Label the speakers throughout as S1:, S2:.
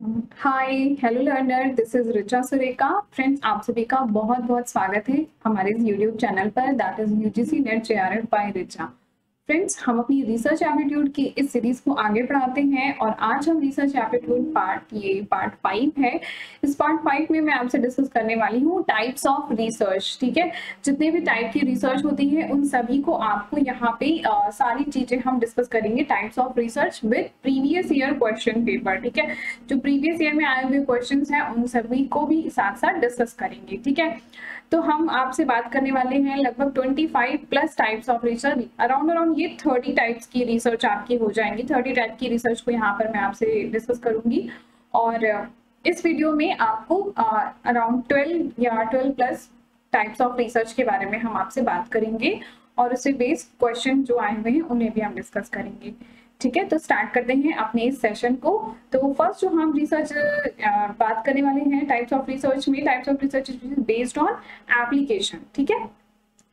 S1: Hi hello learner, this is Richa Surekha. Friends, आप सभी का बहुत बहुत स्वागत है हमारे इस यूट्यूब चैनल पर, that is UGC NET JRF by Richa. Friends, हम अपनी रिसर्च एप्टीट्यूड की इस सीरीज को आगे बढ़ाते हैं और आज हम रिसर्च एप्टीट्यूड पार्ट 5 है। इस पार्ट 5 में मैं आपसे डिस्कस करने वाली हूँ टाइप्स ऑफ रिसर्च। ठीक है, जितने भी टाइप की रिसर्च होती है उन सभी को आपको यहाँ पे सारी चीजें हम डिस्कस करेंगे। Types of research with previous year question paper. ठीक है, जो प्रीवियस ईयर में आए हुए क्वेश्चन हैं उन सभी को भी साथ साथ डिस्कस करेंगे। ठीक है, तो हम आपसे बात करने वाले हैं लगभग 25 plus types of research. Around ये 30 टाइप्स की रिसर्च आपकी हो जाएंगी। 30 टाइप की रिसर्च को यहाँ पर मैं आपसे डिस्कस करूंगी और इस वीडियो में आपको अराउंड 12 या 12 प्लस टाइप्स ऑफ रिसर्च के बारे में हम आपसे बात करेंगे और उससे बेस्ड क्वेश्चन जो आए हुए हैं उन्हें भी हम डिस्कस करेंगे। ठीक है, तो स्टार्ट करते हैं अपने इस सेशन को। तो फर्स्ट जो हम रिसर्च बात करने वाले हैं टाइप्स ऑफ रिसर्च में, types of research based on application. ठीक है,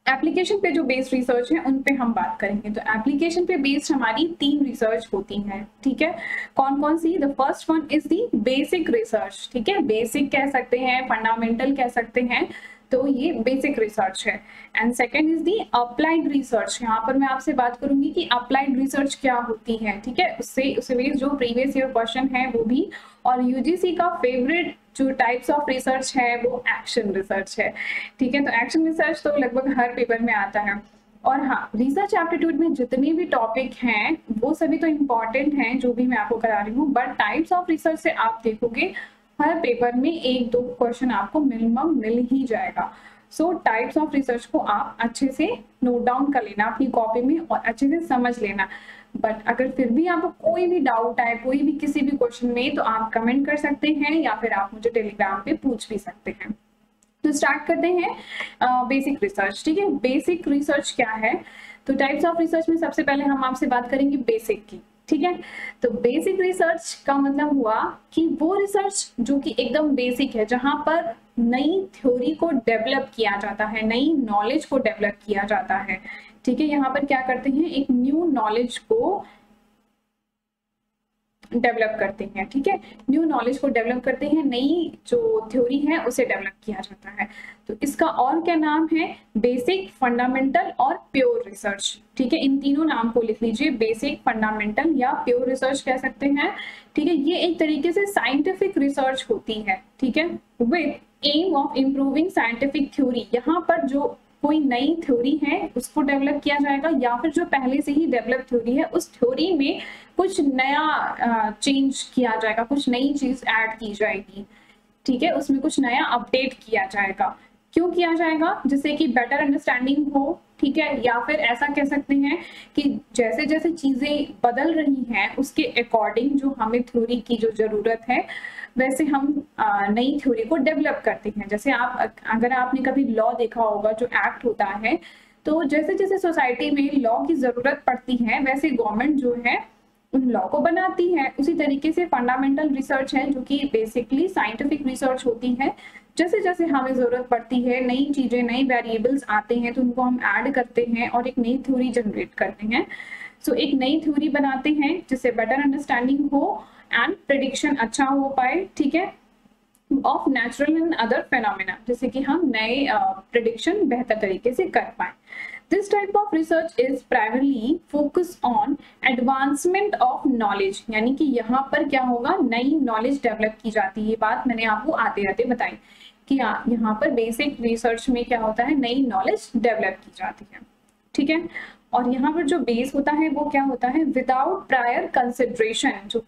S1: एप्लीकेशन पे जो बेस्ड रिसर्च है उन पे हम बात करेंगे। तो एप्लीकेशन पे बेस्ड हमारी 3 रिसर्च होती हैं। ठीक है, कौन कौन सी? The first one is the basic research. ठीक है, बेसिक कह सकते हैं, फंडामेंटल कह सकते हैं, तो ये बेसिक रिसर्च है। And second is the applied research. यहाँ पर मैं आपसे बात करूंगी कि अप्लाइड रिसर्च क्या होती है। ठीक है, उससे बेस्ड जो प्रीवियस ईयर क्वेश्चन है वो भी, और यूजीसी का फेवरेट जो टाइप्स ऑफ रिसर्च है वो एक्शन रिसर्च है। ठीक है, तो एक्शन रिसर्च तो लगभग हर पेपर में आता है। और हाँ, रिसर्च एप्टीट्यूड में जितने भी टॉपिक हैं वो सभी तो इम्पॉर्टेंट हैं जो भी मैं आपको करा रही हूँ, बट टाइप्स ऑफ रिसर्च से आप देखोगे हर पेपर में 1-2 क्वेश्चन आपको मिनिमम मिल ही जाएगा। सो टाइप्स ऑफ रिसर्च को आप अच्छे से नोट डाउन कर लेना अपनी कॉपी में और अच्छे से समझ लेना। बट अगर फिर भी आपको कोई भी डाउट आए कोई भी किसी भी क्वेश्चन में, तो आप कमेंट कर सकते हैं या फिर आप मुझे टेलीग्राम पे पूछ भी सकते हैं। तो स्टार्ट करते हैं बेसिक रिसर्च। ठीक है, बेसिक रिसर्च क्या है? तो टाइप्स ऑफ रिसर्च में सबसे पहले हम आपसे बात करेंगे बेसिक की। ठीक है, तो बेसिक रिसर्च का मतलब हुआ कि वो रिसर्च जो कि एकदम बेसिक है, जहां पर नई थ्योरी को डेवलप किया जाता है, नई नॉलेज को डेवलप किया जाता है। ठीक है, यहाँ पर क्या करते हैं, एक न्यू नॉलेज को डेवलप करते हैं। ठीक है, न्यू नॉलेज को डेवलप करते हैं, नई जो थ्योरी है उसे डेवलप किया जाता है। तो इसका और क्या नाम है? बेसिक, फंडामेंटल और प्योर रिसर्च। ठीक है, इन तीनों नाम को लिख लीजिए, बेसिक, फंडामेंटल या प्योर रिसर्च कह सकते हैं। ठीक है, ये एक तरीके से साइंटिफिक रिसर्च होती है। ठीक है, with aim of improving scientific theory. यहाँ पर जो कोई नई थ्योरी है उसको डेवलप किया जाएगा, या फिर जो पहले से ही डेवलप थ्योरी है उस थ्योरी में कुछ नया चेंज किया जाएगा, कुछ नई चीज ऐड की जाएगी। ठीक है, उसमें कुछ नया अपडेट किया जाएगा। क्यों किया जाएगा? जिससे कि बेटर अंडरस्टैंडिंग हो। ठीक है, या फिर ऐसा कह सकते हैं कि जैसे जैसे चीजें बदल रही हैं उसके अकॉर्डिंग जो हमें थ्योरी की जो जरूरत है वैसे हम नई थ्योरी को डेवलप करते हैं। जैसे अगर आपने कभी लॉ देखा होगा, जो एक्ट होता है, तो जैसे जैसे सोसाइटी में लॉ की जरूरत पड़ती है वैसे गवर्नमेंट जो है उन लॉ को बनाती है। उसी तरीके से फंडामेंटल रिसर्च है जो कि बेसिकली साइंटिफिक रिसर्च होती है। जैसे जैसे हमें जरूरत पड़ती है, नई चीजें, नई वेरिएबल्स आते हैं तो उनको हम ऐड करते हैं और एक नई थ्योरी जनरेट करते हैं। सो एक नई थ्योरी बनाते हैं जिससे बेटर अंडरस्टैंडिंग हो एंड प्रेडिक्शन अच्छा हो पाए। ठीक है, of natural and other phenomena, जैसे कि हम नए प्रेडिक्शन बेहतर तरीके से कर पाए। This type of research is primarily focused on advancement of knowledge, यानी कि यहाँ पर क्या होगा, नई नॉलेज डेवलप की जाती है। ये बात मैंने आपको आते आते बताई कि यहाँ पर बेसिक रिसर्च में क्या होता है, नई नॉलेज डेवलप की जाती है। ठीक है, और यहाँ पर जो बेस होता है वो क्या होता है, विदाउट प्रायर कंसिडरेशन। जो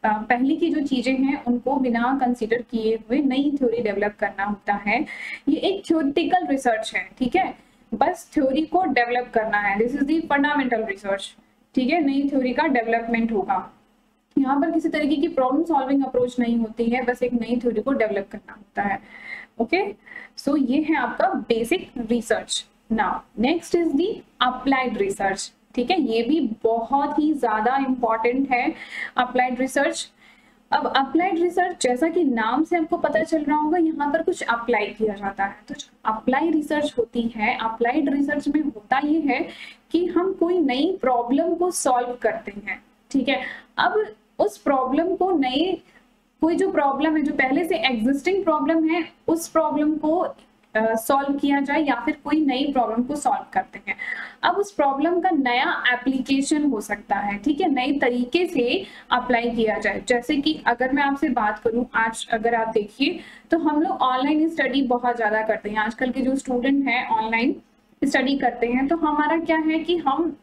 S1: पहले की जो चीजें हैं उनको बिना कंसीडर किए हुए नई थ्योरी डेवलप करना होता है। ये एक थ्योरेटिकल रिसर्च है। ठीक है, बस थ्योरी को डेवलप करना है। This is the fundamental research. ठीक है, नई थ्योरी का डेवलपमेंट होगा। यहाँ पर किसी तरीके की प्रॉब्लम सॉल्विंग अप्रोच नहीं होती है, बस एक नई थ्योरी को डेवलप करना होता है। ओके, सो ये है आपका basic research. Now next is the applied research. ठीक है, ये भी बहुत ही ज्यादा इंपॉर्टेंट है, अप्लाइड रिसर्च। अब अप्लाइड रिसर्च, जैसा कि नाम से आपको पता चल रहा होगा, यहाँ पर कुछ अप्लाई किया जाता है। तो जो अप्लाई रिसर्च होती है, अप्लाइड रिसर्च में होता ये है कि हम कोई नई प्रॉब्लम को सॉल्व करते हैं। ठीक है, अब उस प्रॉब्लम को कोई जो प्रॉब्लम है, जो पहले से एग्जिस्टिंग प्रॉब्लम है, उस प्रॉब्लम को सॉल्व किया जाए, या फिर कोई नई प्रॉब्लम को सॉल्व करते हैं। अब उस प्रॉब्लम का नया एप्लीकेशन हो सकता है, ठीक है, नए तरीके से अप्लाई किया जाए। जैसे कि अगर मैं आपसे बात करूं, आज अगर आप देखिए तो हम लोग ऑनलाइन स्टडी बहुत ज्यादा करते हैं। आजकल के जो स्टूडेंट हैं ऑनलाइन स्टडी करते हैं, तो हमारा क्या है कि हम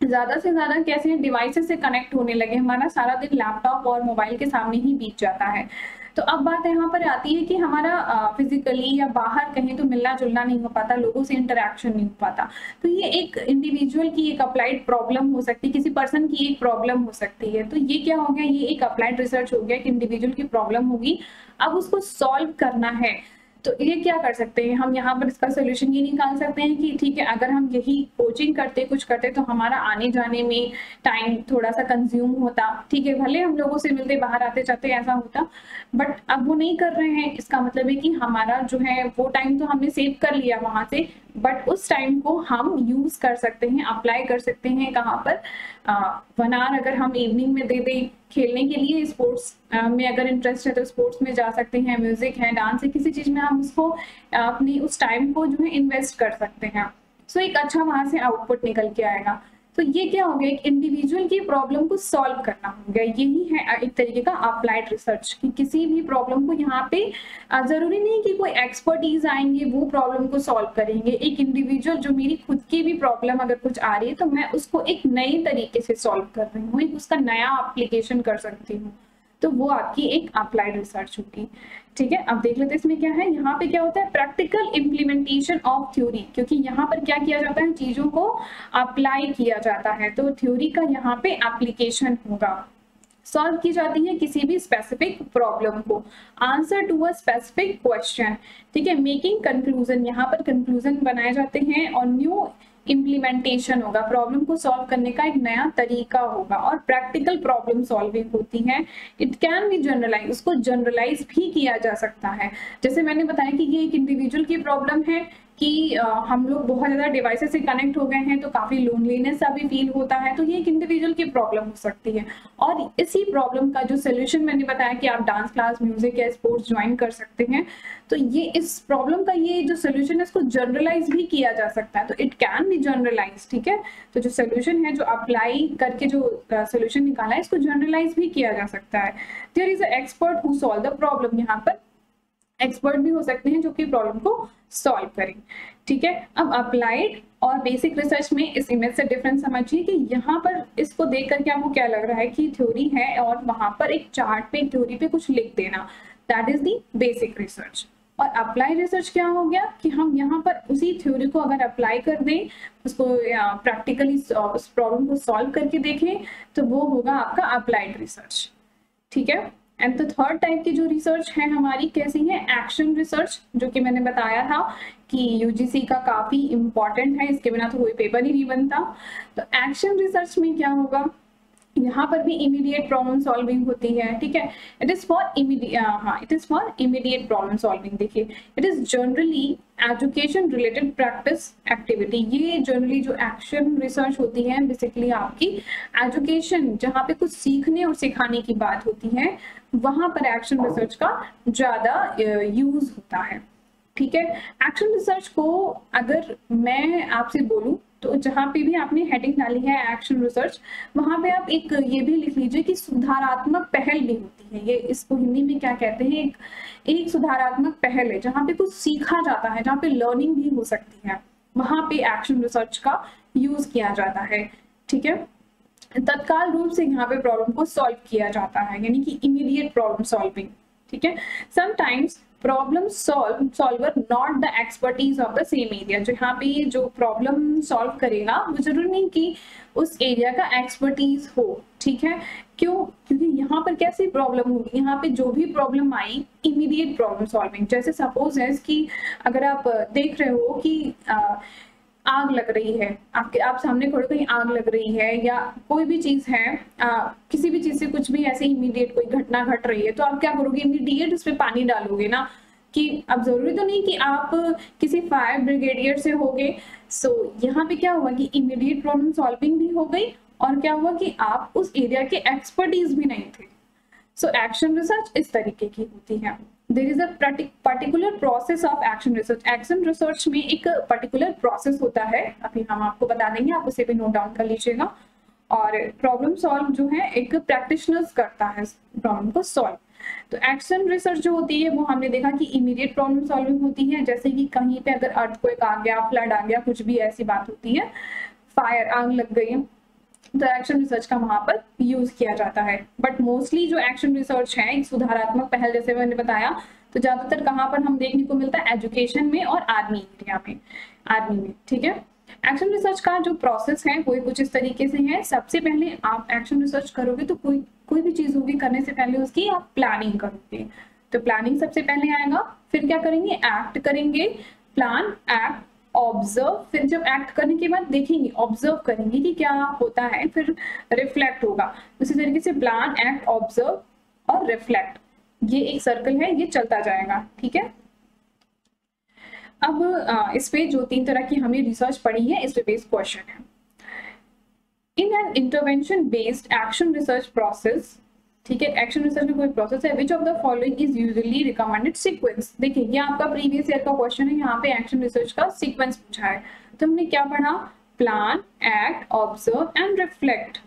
S1: ज्यादा से ज्यादा कैसे डिवाइसेस से कनेक्ट होने लगे, हमारा सारा दिन लैपटॉप और मोबाइल के सामने ही बीत जाता है। तो अब बात यहाँ पर आती है कि हमारा फिजिकली या बाहर कहीं तो मिलना जुलना नहीं हो पाता, लोगों से इंटरेक्शन नहीं हो पाता। तो ये एक इंडिविजुअल की एक अप्लाइड प्रॉब्लम हो सकती है, किसी पर्सन की एक प्रॉब्लम हो सकती है। तो ये क्या हो गया, ये एक अप्लाइड रिसर्च हो गया, एक इंडिविजुअल की प्रॉब्लम होगी, अब उसको सॉल्व करना है। तो ये क्या कर सकते हैं हम, यहाँ पर इसका सोल्यूशन ये निकाल सकते हैं कि ठीक है, अगर हम यही कोचिंग करते, कुछ करते, तो हमारा आने जाने में टाइम थोड़ा सा कंज्यूम होता, ठीक है, भले हम लोगों से मिलते, बाहर आते जाते ऐसा होता, बट अब वो नहीं कर रहे हैं। इसका मतलब है कि हमारा जो है वो टाइम तो हमने सेव कर लिया वहां से, बट उस टाइम को हम यूज कर सकते हैं, अप्लाई कर सकते हैं कहाँ पर, 1 आवर अगर हम इवनिंग में दे दें खेलने के लिए, स्पोर्ट्स में अगर इंटरेस्ट है तो स्पोर्ट्स में जा सकते हैं, म्यूजिक है, डांस है, किसी चीज में हम उसको अपनी उस टाइम को जो है इन्वेस्ट कर सकते हैं। सो एक अच्छा वहां से आउटपुट निकल के आएगा। तो ये क्या हो गया, एक इंडिविजुअल की प्रॉब्लम को सॉल्व करना हो गया। यही है एक तरीके का अप्लाइड रिसर्च, कि किसी भी प्रॉब्लम को यहाँ पे जरूरी नहीं कि कोई एक्सपर्टीज आएंगे वो प्रॉब्लम को सॉल्व करेंगे। एक इंडिविजुअल, जो मेरी खुद की भी प्रॉब्लम अगर कुछ आ रही है, तो मैं उसको एक नए तरीके से सॉल्व कर रही हूँ, एक उसका नया एप्लीकेशन कर सकती हूँ। तो वो आपकी एक अप्लाइड रिसर्च होगी। ठीक है, अब देख लेते हैं इसमें क्या है। यहाँ पे क्या होता है, प्रैक्टिकल इम्प्लीमेंटेशन ऑफ थ्योरी, क्योंकि यहाँ पर क्या किया जाता है, चीजों को अप्लाई किया जाता है, तो थ्योरी का यहाँ पे एप्लीकेशन होगा। सॉल्व की जाती है किसी भी स्पेसिफिक प्रॉब्लम को, answer to a specific question, ठीक है, मेकिंग कंक्लूजन, यहाँ पर कंक्लूजन बनाए जाते हैं, और न्यू इम्प्लीमेंटेशन होगा, प्रॉब्लम को सॉल्व करने का एक नया तरीका होगा, और प्रैक्टिकल प्रॉब्लम सॉल्विंग होती है। इट कैन बी जनरलाइज, उसको जनरलाइज भी किया जा सकता है। जैसे मैंने बताया कि ये एक इंडिविजुअल की प्रॉब्लम है कि हम लोग बहुत ज्यादा डिवाइसेस से कनेक्ट हो गए हैं, तो काफी लोनलीनेस सा भी फील होता है, तो ये एक इंडिविजुअल की प्रॉब्लम हो सकती है। और इसी प्रॉब्लम का जो सोल्यूशन मैंने बताया कि आप डांस क्लास, म्यूजिक या स्पोर्ट्स ज्वाइन कर सकते हैं, तो ये इस प्रॉब्लम का ये जो सोल्यूशन है इसको जनरलाइज भी किया जा सकता है, तो इट कैन बी जनरलाइज। ठीक है, तो जो सोल्यूशन है, जो अप्लाई करके जो सोल्यूशन निकाला है, इसको जनरलाइज भी किया जा सकता है। There is a expert who solve the problem, यहाँ पर एक्सपर्ट भी हो सकते हैं जो कि प्रॉब्लम को सॉल्व करें। ठीक है, अब अप्लाइड और बेसिक रिसर्च में इस इमेज से डिफरेंस समझिए कि यहाँ पर इसको देख करके आपको क्या लग रहा है कि थ्योरी है और वहां पर एक चार्ट पे थ्योरी पे कुछ लिख देना, that is the basic research. और अप्लाई रिसर्च क्या हो गया कि हम यहाँ पर उसी थ्योरी को अगर अप्लाई कर दें, उसको प्रैक्टिकली उस प्रॉब्लम को सॉल्व करके देखें, तो वो होगा आपका अप्लाइड रिसर्च। ठीक है, एंड द थर्ड टाइप की जो रिसर्च है हमारी कैसी है, एक्शन रिसर्च, जो कि मैंने बताया था कि यूजीसी का काफी इंपॉर्टेंट है, इसके बिना तो कोई पेपर ही नहीं बनता। तो एक्शन रिसर्च में क्या होगा, यहाँ पर भी इमीडिएट प्रॉब्लम सॉल्विंग होती है। ठीक है, it is for immediate problem solving. देखिए, it is generally education related practice activity. ये जनरली जो एक्शन रिसर्च होती है, बेसिकली आपकी एजुकेशन, जहाँ पे कुछ सीखने और सिखाने की बात होती है, वहां पर एक्शन रिसर्च का ज्यादा यूज होता है। ठीक है, एक्शन रिसर्च को अगर मैं आपसे बोलूं, तो जहां पे भी आपने हेडिंग डाली है एक्शन रिसर्च, वहां पे आप एक ये भी लिख लीजिए कि सुधारात्मक पहल भी होती है। ये इसको हिंदी में क्या कहते हैं, एक सुधारात्मक पहल है, जहां पे कुछ सीखा जाता है, जहां पे लर्निंग भी हो सकती है, वहां पे एक्शन रिसर्च का यूज किया जाता है। ठीक है, तत्काल रूप से यहाँ पे प्रॉब्लम को सॉल्व किया जाता है, यानी कि इमीडिएट प्रॉब्लम सॉल्विंग। ठीक है, sometimes problem solver not the expertise of the same area, जो यहाँ पे जो प्रॉब्लम सॉल्व करेगा वो जरूरी नहीं कि उस एरिया का एक्सपर्टीज हो। ठीक है, क्यों, क्योंकि यहाँ पर कैसी प्रॉब्लम होगी, यहाँ पे जो भी प्रॉब्लम आई, इमीडिएट प्रॉब्लम सॉल्विंग। जैसे सपोज है कि अगर आप देख रहे हो कि आग लग रही है, आप सामने खड़े, कहीं आग लग रही है, या कोई भी चीज है, किसी भी चीज से कुछ भी ऐसे इमीडिएट कोई घटना घट रही है, तो आप क्या करोगे, इमीडिएट उस पर पानी डालोगे ना। कि अब जरूरी तो नहीं कि आप किसी फायर ब्रिगेडियर से होगे। सो यहाँ पे क्या हुआ कि इमीडिएट प्रॉब्लम सॉल्विंग भी हो गई, और क्या हुआ कि आप उस एरिया के एक्सपर्टीज भी नहीं थे, सो एक्शन रिसर्च इस तरीके की होती है। There is a particular process of action research. Action research में एक पर्टिकुलर प्रोसेस होता है, अभी हम आपको बता देंगे, आप उसे भी नोट डाउन कर लीजिएगा। और प्रॉब्लम सॉल्व जो है एक प्रैक्टिशनर्स करता है प्रॉब्लम को सॉल्व। तो एक्शन रिसर्च जो होती है वो हमने देखा कि इमीडिएट प्रॉब्लम सॉल्विंग होती है, जैसे कि कहीं पे अगर अर्थक्वेक आ गया, फ्लड आ गया, कुछ भी ऐसी बात होती है, फायर, आग लग गई, तो एक्शन रिसर्च का वहां पर यूज किया जाता है। बट मोस्टली जो एक्शन रिसर्च है, सुधारात्मक पहल जैसे मैंने बताया, तो ज्यादातर कहाँ पर हम देखने को मिलता है, एजुकेशन में और आर्मी एरिया में, आर्मी में। ठीक है, एक्शन रिसर्च का जो प्रोसेस है वो कुछ इस तरीके से है। सबसे पहले आप एक्शन रिसर्च करोगे तो कोई भी चीज होगी, करने से पहले उसकी आप प्लानिंग करोगे। तो प्लानिंग सबसे पहले आएगा, फिर क्या करेंगे, एक्ट करेंगे, प्लान, एक्ट, ऑब्जर्व। फिर जब एक्ट करने के बाद देखेंगे, ऑब्जर्व करेंगे कि क्या होता है, फिर रिफ्लेक्ट होगा। उसी तरीके से प्लान, एक्ट, ऑब्जर्व और रिफ्लेक्ट, ये एक सर्कल है, ये चलता जाएगा। ठीक है, अब इस पे जो 3 तरह की हमने रिसर्च पढ़ी है, इस पे बेस्ड क्वेश्चन है। In an intervention based action research process, ठीक है, एक्शन रिसर्च में कोई प्रोसेस है, which of the following is usually recommended sequence. देखिए ये आपका प्रीवियस ईयर का क्वेश्चन है, यहाँ पे एक्शन रिसर्च का सीक्वेंस पूछा है। तो हमने क्या पढ़ा, plan, act, observe and reflect,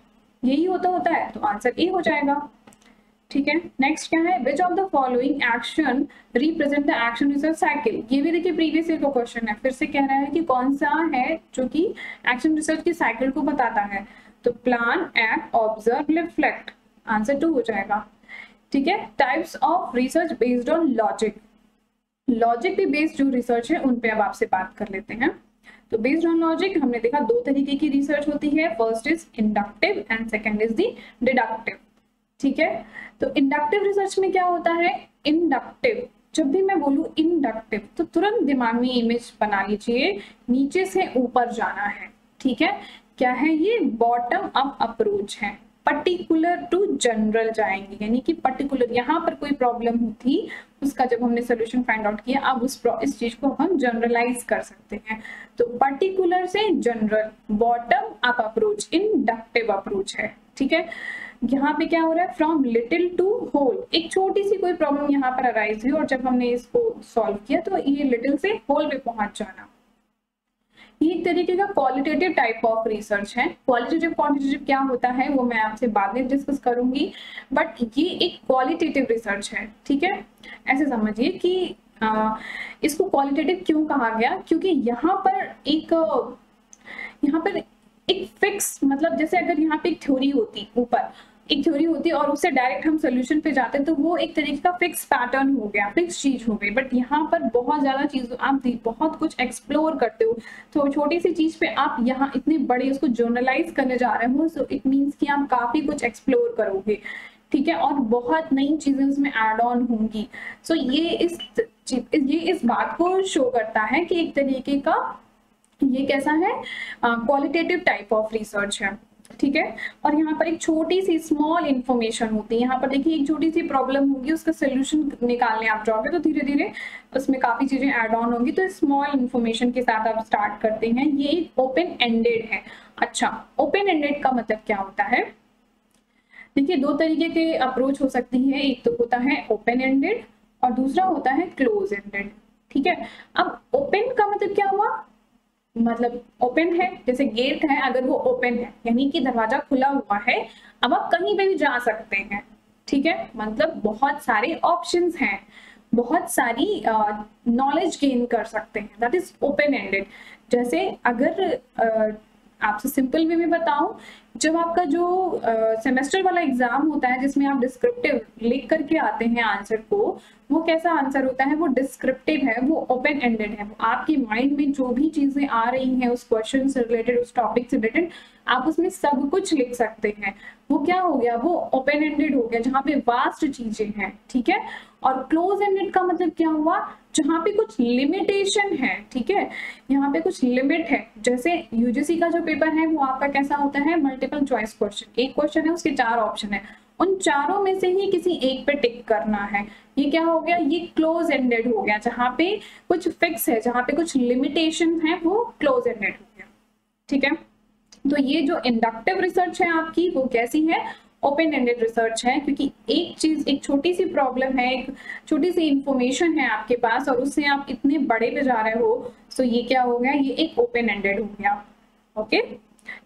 S1: यही होता है, तो आंसर ए हो जाएगा। ठीक है, नेक्स्ट क्या है, which of the following action represent the action research cycle. ये भी देखिए प्रीवियस ईयर का क्वेश्चन है, फिर से कह रहा है कि कौन सा है जो कि एक्शन रिसर्च की साइकिल को बताता है। तो plan, act, observe, reflect, answer 2 हो जाएगा। ठीक है, types of research based on logic. Logic पे बेस्ड जो रिसर्च है उन पे अब आपसे बात कर लेते हैं। तो बेस्ड ऑन लॉजिक हमने देखा 2 तरीके की रिसर्च होती है, first is inductive and second is the deductive. ठीक है, तो इंडक्टिव रिसर्च में क्या होता है, इंडक्टिव, जब भी मैं बोलूं इंडक्टिव तो तुरंत दिमाग में इमेज बना लीजिए, नीचे से ऊपर जाना है। ठीक है, क्या है ये, बॉटम अप अप्रोच है, पर्टिकुलर टू जनरल जाएंगे, यानी कि पर्टिकुलर यहाँ पर कोई प्रॉब्लम थी, उसका जब हमने सोल्यूशन फाइंड आउट किया, अब इस चीज को हम जनरलाइज कर सकते हैं। तो पर्टिकुलर से general, bottom up approach inductive approach है। ठीक है, यहाँ पे क्या हो रहा है, फ्रॉम लिटिल टू होल, एक छोटी सी कोई प्रॉब्लम यहाँ पर अराइज हुई और जब हमने इसको सॉल्व किया तो ये लिटिल से होल पे पहुंच जाना, ये एक तरीके का क्वालिटेटिव टाइप ऑफ रिसर्च है। क्वालिटेटिव क्वांटिटेटिव क्या होता है वो मैं आपसे बाद में डिस्कस करूंगी, बट ये एक क्वालिटेटिव रिसर्च है। ठीक है, ऐसे समझिए कि इसको क्वालिटेटिव क्यों कहा गया, क्योंकि यहाँ पर एक फिक्स, मतलब जैसे अगर यहाँ पे एक थ्योरी होती, ऊपर एक थ्योरी होती और उससे डायरेक्ट हम सोल्यूशन पे जाते हैं तो वो एक तरीके का फिक्स पैटर्न हो गया, फिक्स चीज हो गई। बट यहाँ पर बहुत ज्यादा चीज, आप बहुत कुछ एक्सप्लोर करते हो, तो छोटी सी चीज पे आप यहाँ इतने बड़े उसको जर्नलाइज करने जा रहे हो, सो इट मीन्स कि आप काफी कुछ एक्सप्लोर करोगे। ठीक है, और बहुत नई चीजें उसमें एड ऑन होंगी। सो ये इस बात को शो करता है कि एक तरीके का ये कैसा है, क्वालिटेटिव टाइप ऑफ रिसर्च है। ठीक है, और यहाँ पर एक छोटी सी स्मॉल इंफॉर्मेशन होती है। यहाँ पर देखिए एक छोटी सी प्रॉब्लम होगी, उसका सोल्यूशन निकालने आप जाओगे तो धीरे धीरे उसमें काफी चीजें ऐड ऑन होंगी। तो स्मॉल इंफॉर्मेशन के साथ आप स्टार्ट करते हैं, ये ओपन एंडेड है। अच्छा, ओपन एंडेड का मतलब क्या होता है, देखिए 2 तरीके के अप्रोच हो सकती है, एक तो होता है ओपन एंडेड और दूसरा होता है क्लोज एंडेड। ठीक है, अब ओपन का मतलब क्या हुआ, मतलब ओपन है, जैसे गेट है, अगर वो ओपन है यानी कि दरवाजा खुला हुआ है, अब आप कहीं पे भी जा सकते हैं। ठीक है, मतलब बहुत सारे ऑप्शंस हैं, बहुत सारी नॉलेज गेन कर सकते हैं, दैट इज ओपन एंडेड। जैसे अगर आपसे सिंपल वे में बताऊं, जब आपका जो सेमेस्टर वाला एग्जाम होता है जिसमें आप डिस्क्रिप्टिव लिख करके आते हैं आंसर को, वो कैसा आंसर होता है, वो डिस्क्रिप्टिव है, वो ओपन एंडेड है। आपके माइंड में जो भी चीजें आ रही हैं उस क्वेश्चन से रिलेटेड, उस टॉपिक से रिलेटेड, आप उसमें सब कुछ लिख सकते हैं। वो क्या हो गया, वो ओपन एंडेड हो गया, जहाँ पे वास्ट चीजें हैं। ठीक है, और क्लोज एंडेड का मतलब क्या हुआ, जहाँ पे कुछ लिमिटेशन है। ठीक है, यहाँ पे कुछ लिमिट है। जैसे यूजीसी का जो पेपर है वो आपका कैसा होता है, मल्टीपल चॉइस क्वेश्चन, एक क्वेश्चन है उसके 4 ऑप्शन है, उन चारों में से ही किसी एक पे टिक करना है। ये क्या हो गया, ये क्लोज एंडेड हो गया, जहाँ पे कुछ फिक्स है, जहाँ पे कुछ लिमिटेशन है, वो क्लोज एंडेड हो गया। ठीक है, तो ये जो इंडक्टिव रिसर्च है आपकी, वो कैसी है, ओपन एंडेड रिसर्च है, क्योंकि एक चीज, एक छोटी सी प्रॉब्लम है, एक छोटी सी इंफॉर्मेशन है आपके पास और उससे आप इतने बड़े पे जा रहे हो, सो ये क्या हो गया, ये एक ओपन एंडेड हो गया। Okay,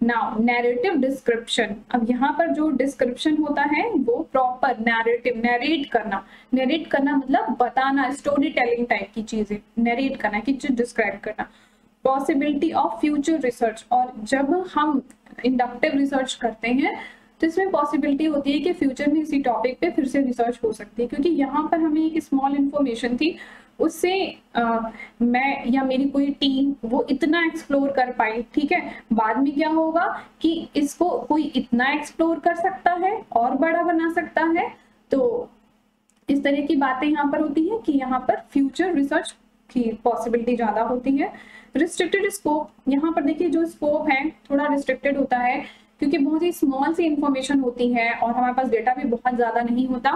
S1: now narrative description. अब यहाँ पर जो डिस्क्रिप्शन होता है वो प्रॉपर नैरेटिव, नरेट करना मतलब बताना, स्टोरी टेलिंग टाइप की चीजें, नरेट करना की चीज डिस्क्राइब करना। पॉसिबिलिटी ऑफ फ्यूचर रिसर्च, और जब हम इंडक्टिव रिसर्च करते हैं तो इसमें पॉसिबिलिटी होती है कि फ्यूचर में इसी टॉपिक पे फिर से रिसर्च हो सकती है, क्योंकि यहाँ पर हमें एक स्मॉल इंफॉर्मेशन थी, उससे मैं या मेरी कोई टीम वो इतना एक्सप्लोर कर पाई, ठीक है। बाद में क्या होगा कि इसको कोई इतना एक्सप्लोर कर सकता है और बड़ा बना सकता है, तो इस तरह की बातें यहाँ पर होती है कि यहाँ पर फ्यूचर रिसर्च की पॉसिबिलिटी ज्यादा होती है। रिस्ट्रिक्टेड स्कोप, यहाँ पर देखिए जो स्कोप है थोड़ा रिस्ट्रिक्टेड होता है, क्योंकि बहुत ही स्मॉल सी इंफॉर्मेशन होती है और हमारे पास डेटा भी बहुत ज्यादा नहीं होता,